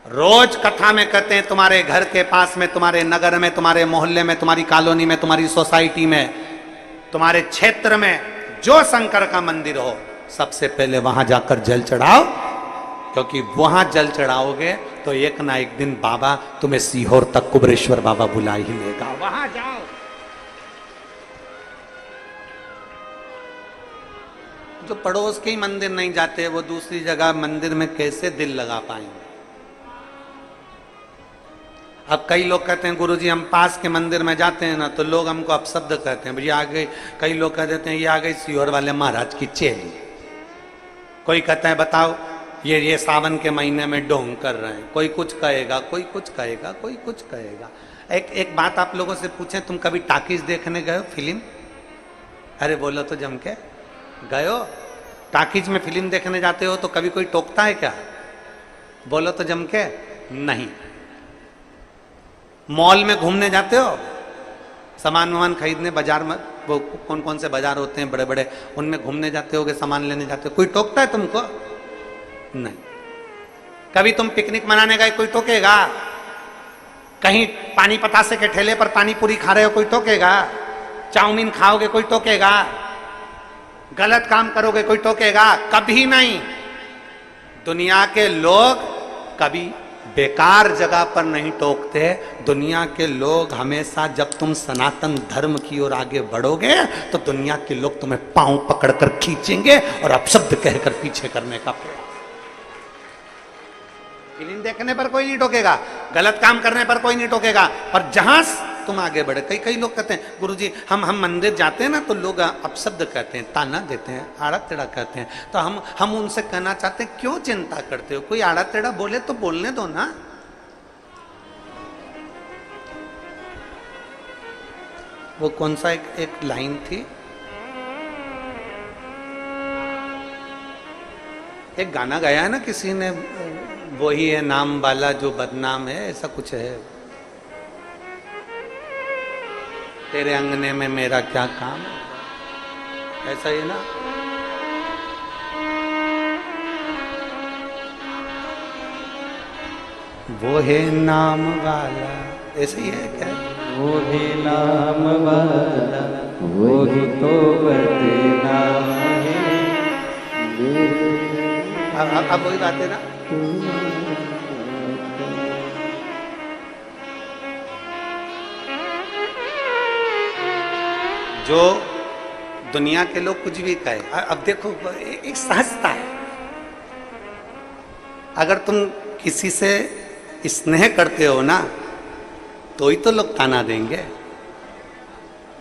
रोज कथा में कहते हैं, तुम्हारे घर के पास में, तुम्हारे नगर में, तुम्हारे मोहल्ले में, तुम्हारी कॉलोनी में, तुम्हारी सोसाइटी में, तुम्हारे क्षेत्र में जो शंकर का मंदिर हो, सबसे पहले वहां जाकर जल चढ़ाओ, क्योंकि वहां जल चढ़ाओगे तो एक ना एक दिन बाबा तुम्हें सीहोर तक कुबरेश्वर बाबा बुला ही लेगा। वहां जाओ। जो पड़ोस के ही मंदिर नहीं जाते, वो दूसरी जगह मंदिर में कैसे दिल लगा पाएंगे? अब कई लोग कहते हैं गुरुजी हम पास के मंदिर में जाते हैं ना, तो लोग हमको अपशब्द कहते हैं, भैया आ गई। कई लोग कह देते हैं ये आ गई सीहोर वाले महाराज की चेली। कोई कहता है बताओ ये सावन के महीने में ढोंग कर रहे हैं। कोई कुछ कहेगा, कोई कुछ कहेगा, कोई कुछ कहेगा। एक बात आप लोगों से पूछें, तुम कभी टाकीज देखने गए हो फिल्म? अरे बोलो तो जम के, गए हो? टाकीज में फिल्म देखने जाते हो तो कभी कोई टोकता है क्या? बोलो तो जम के, नहीं। मॉल में घूमने जाते हो, सामान वामान खरीदने, बाजार में, वो कौन कौन से बाजार होते हैं बड़े बड़े, उनमें घूमने जाते होगे, सामान लेने जाते हो, कोई टोकता है तुमको? नहीं। कभी तुम पिकनिक मनाने गए, कोई टोकेगा? कहीं पानी पतासे के ठेले पर पानी पूरी खा रहे हो, कोई टोकेगा? चाउमीन खाओगे, कोई टोकेगा? गलत काम करोगे, कोई टोकेगा? कभी नहीं। दुनिया के लोग कभी बेकार जगह पर नहीं टोकते। दुनिया के लोग हमेशा, जब तुम सनातन धर्म की ओर आगे बढ़ोगे तो दुनिया के लोग तुम्हें पांव पकड़कर खींचेंगे और अपशब्द कहकर पीछे करने का प्रयास। फिल्म देखने पर कोई नहीं टोकेगा, गलत काम करने पर कोई नहीं टोकेगा, पर जहां तुम आगे बढ़े। कई लोग कहते हैं गुरुजी हम मंदिर जाते हैं ना तो लोग अपशब्द कहते हैं, ताना देते हैं, आड़ा टेढ़ा कहते हैं। तो हम उनसे कहना चाहते हैं क्यों चिंता करते हो? कोई आड़ा टेढ़ा बोले तो बोलने दो ना। वो कौन सा एक लाइन थी, एक गाना गाया है ना किसी ने, वही है नाम वाला जो बदनाम है, ऐसा कुछ है। तेरे अंगने में मेरा क्या काम, ऐसा ही ना। वो है नाम वाला, ऐसे ही है क्या? वो है नाम वाला, वो ही तो बदनाम है। अब वही बात है ना। जो दुनिया के लोग कुछ भी कहे, अब देखो एक सहजता है। अगर तुम किसी से स्नेह करते हो ना तो ही तो लोग ताना देंगे।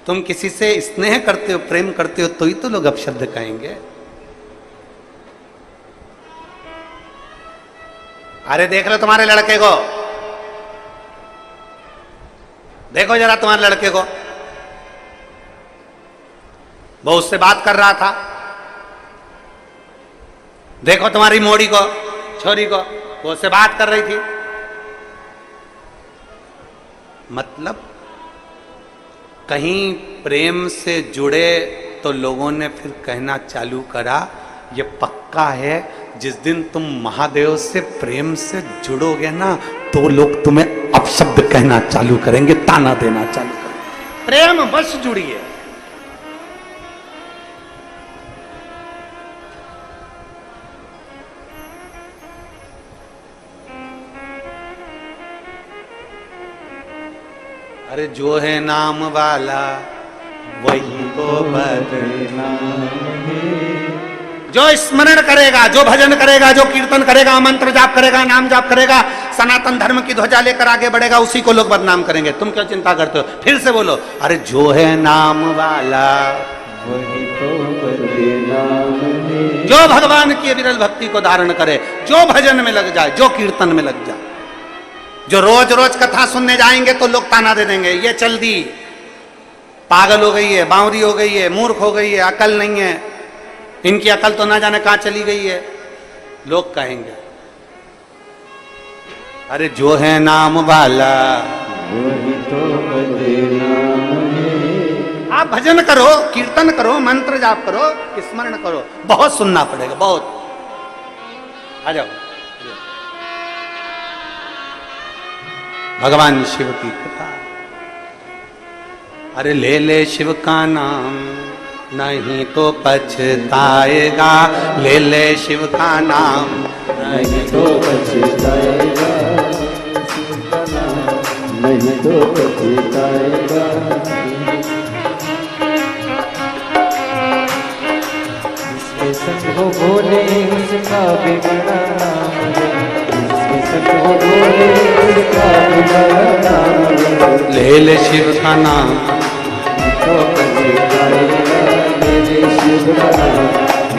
तुम किसी से स्नेह करते हो, प्रेम करते हो तो ही तो लोग अपशब्द कहेंगे। अरे देख लो तुम्हारे लड़के को, देखो जरा तुम्हारे लड़के को, वो उससे बात कर रहा था। देखो तुम्हारी मोड़ी को, छोरी को, वो उससे बात कर रही थी। मतलब कहीं प्रेम से जुड़े तो लोगों ने फिर कहना चालू करा, ये पक्का है जिस दिन तुम महादेव से प्रेम से जुड़ोगे ना तो लोग तुम्हें अपशब्द कहना चालू करेंगे, ताना देना चालू करेंगे। प्रेम बस जुड़िए। अरे जो है नाम वाला वही तो बदनाम है। जो स्मरण करेगा, जो भजन करेगा, जो कीर्तन करेगा, मंत्र जाप करेगा, नाम जाप करेगा, सनातन धर्म की ध्वजा लेकर आगे बढ़ेगा, उसी को लोग बदनाम करेंगे। तुम क्यों चिंता करते हो? फिर से बोलो, अरे जो है नाम वाला वही तो बदनाम है। जो भगवान की विरल भक्ति को धारण करे, जो भजन में लग जाए, जो कीर्तन में लग जाए। जो रोज रोज कथा सुनने जाएंगे तो लोग ताना दे देंगे, ये चल दी, पागल हो गई है, बावरी हो गई है, मूर्ख हो गई है, अकल नहीं है, इनकी अकल तो ना जाने कहां चली गई है, लोग कहेंगे। अरे जो है नाम वाला वही तो बदनाम है। आप भजन करो, कीर्तन करो, मंत्र जाप करो, स्मरण करो, बहुत सुनना पड़ेगा, बहुत। आ जाओ। भगवान शिव की कृपा। अरे ले ले शिव का नाम नहीं तो पछताएगा, ले ले शिव का नाम नहीं तो पछताएगा, नहीं तो पछताएगा। जिसके संग हो बोले उसका भी बड़ा नाम है, जिसके संग हो बोले उसका भी बड़ा नाम है। ले ले शिव का नाम तो पछताएगा, ले ले शिव का नाम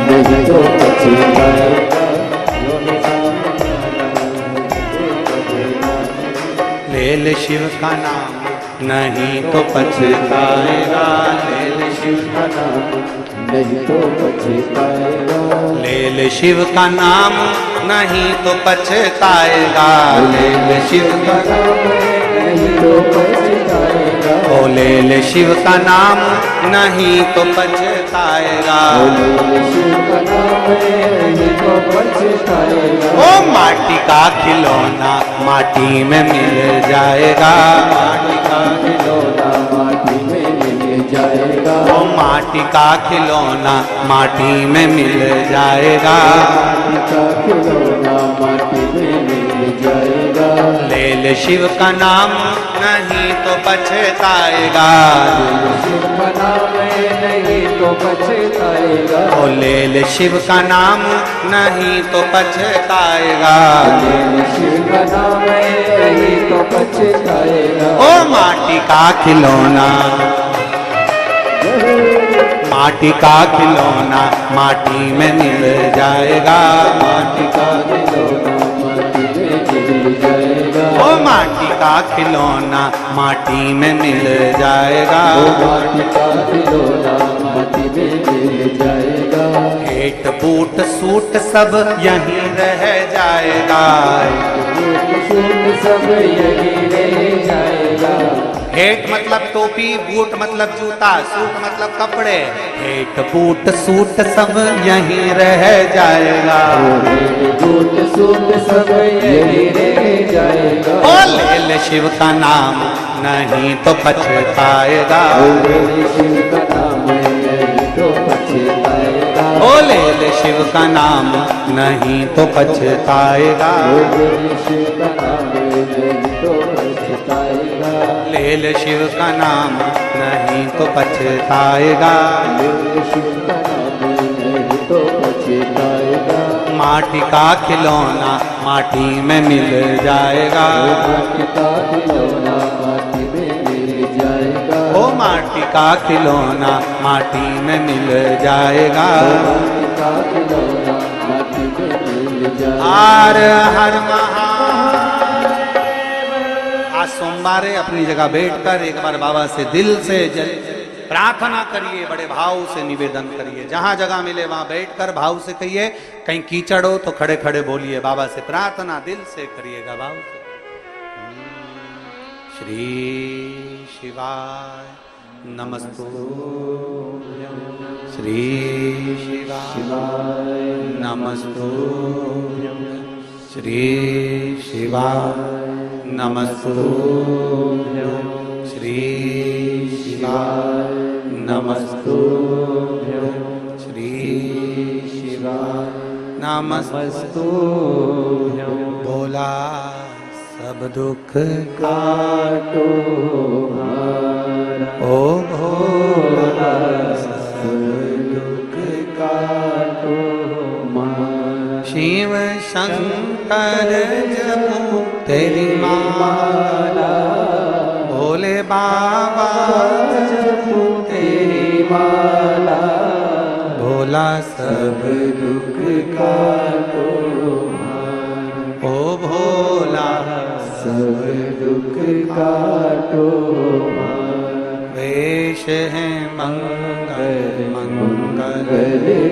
नहीं तो पछताएगा। ले ले शिव का नाम नहीं तो पछताएगा, ले ले शिव का नाम नहीं तो पछताएगा। ले ले शिव का नाम नहीं तो पछताएगा, ले ले शिव का नाम नहीं तो पछताएगा। ओ ले ले शिव का नाम नहीं तो पछताएगा, ले शिव का नाम नहीं तो पछताएगा। ओ माटी का खिलौना माटी में मिल जाएगा, माटी का खिलौना माटी में मिल जाएगा। ओ माटी का खिलौना माटी में मिल जाएगा, माटी का खिलौना माटी में मिल जाएगा। ले ले शिव का नाम नहीं तो पछताएगा, शिव का नाम नहीं तो पछताएगा। ओ ले ले शिव का नाम नहीं तो पछताएगा, शिव का नाम नहीं तो पछताएगा। ओ माटी का खिलौना, माटी का खिलौना माटी में मिल जाएगा, माटी का खिलौना माटी में मिल जाएगा। ओ माटी का खिलौना माटी में मिल जाएगा, माटी का खिलौना माटी में मिल जाएगा। हेट बूट सूट सब यहीं रह जाएगा, सूट सब यहीं रह जाएगा। हेट मतलब टोपी, बूट मतलब जूता, सूट मतलब कपड़े, हेट बूट सूट सब यहीं रह जाएगा, बूट सूट सब यहीं रह जाएगा। ओ ले ले शिव का नाम नहीं तो पछताएगा, शिव का नाम नहीं तो पछताएगा। ओ ले ले शिव का नाम नहीं तो पछताएगा, शिव का नाम नहीं तो पछताएगा। ले ले शिव का नाम नहीं तो पछताएगा। लेंगे शिव का नाम नहीं तो पछताएगा। माटी का खिलौना माटी में मिल जाएगा। माटी का खिलौना माटी में मिल जाएगा। ओ माटी का खिलौना माटी में मिल जाएगा। माटी का खिलौना माटी में मिल जाएगा। हर महादेव। आज सोमवार है, अपनी जगह बैठकर एक बार बाबा से दिल से प्रार्थना करिए, बड़े भाव से निवेदन करिए। जहां जगह मिले वहां बैठकर भाव से कहिए। कहीं कीचड़ हो तो खड़े खड़े बोलिए, बाबा से प्रार्थना दिल से करिएगा भाव से। श्री शिवाय नमस्तुभ्यं। श्री शिवाय नमस्तुभ्यं। श्री शिवाय नमस्तुभ्यं। श्री शिवाय नमस्तुभ्यं। श्री शिवाय नमस्तुभ्यं। भोला सब दुख काटो हमारा। ओ भोला सब दुख काटो हमारा। शिव शंकर जपो तेरी माला। भोले बाबा जपो तेरी माला। भोला सब दुख काटो ओ भोला सब दुख काटो। वेश है मंगल मंगलकारी।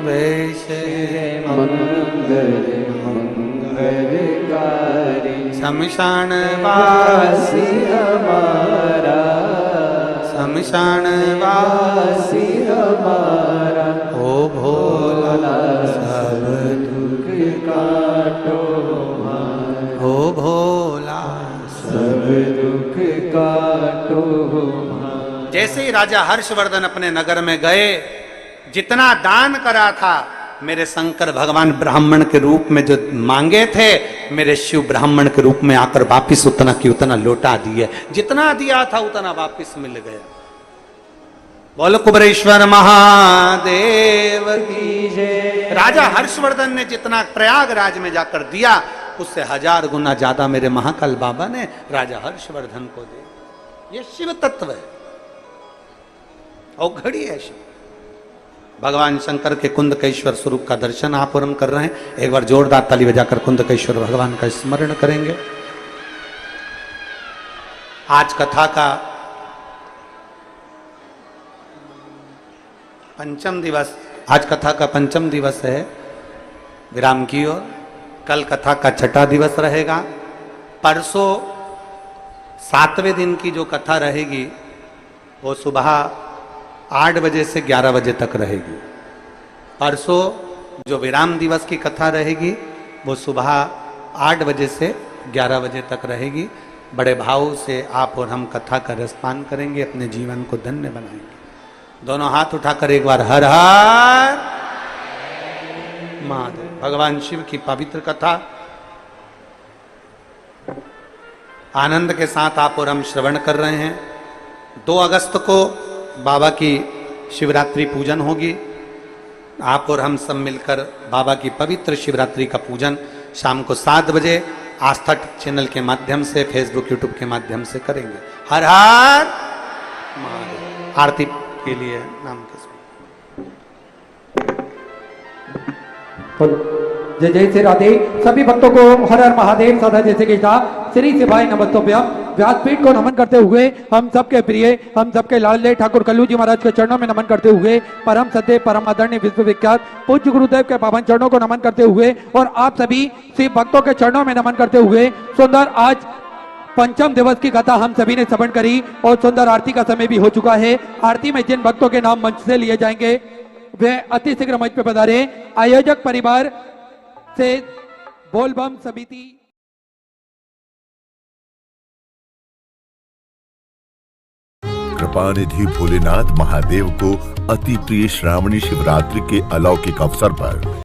वेश है मंगल मंगलकारी। शमशान वासी हमारा। शमशान वासी हमारा। ओ भोला सब दुख काटो ओ भोला सब दुख काटो। जैसे ही राजा हर्षवर्धन अपने नगर में गए, जितना दान करा था मेरे शंकर भगवान ब्राह्मण के रूप में जो मांगे थे, मेरे शिव ब्राह्मण के रूप में आकर वापिस उतना की उतना लौटा दिए। जितना दिया था उतना वापिस मिल गया। बोलो कुबरेश्वर महादेव की जय। राजा हर्षवर्धन ने जितना प्रयागराज में जाकर दिया, उससे 1000 गुना ज्यादा मेरे महाकाल बाबा ने राजा हर्षवर्धन को दिया। ये शिव तत्व है, औघड़ी है शिव। भगवान शंकर के कुंदकेश्वर स्वरूप का दर्शन आप और हम कर रहे हैं। एक बार जोरदार ताली बजाकर कुंदकेश्वर भगवान का स्मरण करेंगे। आज कथा का पंचम दिवस, आज कथा का पंचम दिवस है विराम की ओर। कल कथा का छठा दिवस रहेगा। परसों 7वें दिन की जो कथा रहेगी वो सुबह 8 बजे से 11 बजे तक रहेगी। परसों जो विराम दिवस की कथा रहेगी वो सुबह 8 बजे से 11 बजे तक रहेगी। बड़े भाव से आप और हम कथा का रसपान करेंगे, अपने जीवन को धन्य बनाएंगे। दोनों हाथ उठाकर एक बार हर हर महादेव। भगवान शिव की पवित्र कथा आनंद के साथ आप और हम श्रवण कर रहे हैं। 2 अगस्त को बाबा की शिवरात्रि पूजन होगी। आप और हम सब मिलकर बाबा की पवित्र शिवरात्रि का पूजन शाम को 7 बजे आस्था चैनल के माध्यम से, फेसबुक यूट्यूब के माध्यम से करेंगे। हर हर महादेव। आरती के लिए नाम के जय जय श्री राधे। सभी भक्तों को हर हर महादेव सदा जैसे कृष्णा श्री शिवाय नमस्तुभ्यं। व्यासपीठ को नमन करते हुए हम सबके प्रिय, हम सबके लाडले ठाकुर कल्लू जी महाराज के चरणों में नमन करते हुए, परम सत्य परम आदरणीय विश्वविख्यात पूज्य गुरुदेव के पावन चरणों को नमन करते हुए और आप सभी शिव भक्तों के चरणों में नमन करते हुए सुंदर आज पंचम दिवस की कथा हम सभी ने श्रवण करी और सुंदर आरती का समय भी हो चुका है। आरती में जिन भक्तों के नाम मंच से लिए जाएंगे वे अति शीघ्र मंच पे पधारे। आयोजक परिवार से बोलबम समिति कृपानिधि भोलेनाथ महादेव को अति प्रिय श्रावणी शिवरात्रि के अलौकिक अवसर पर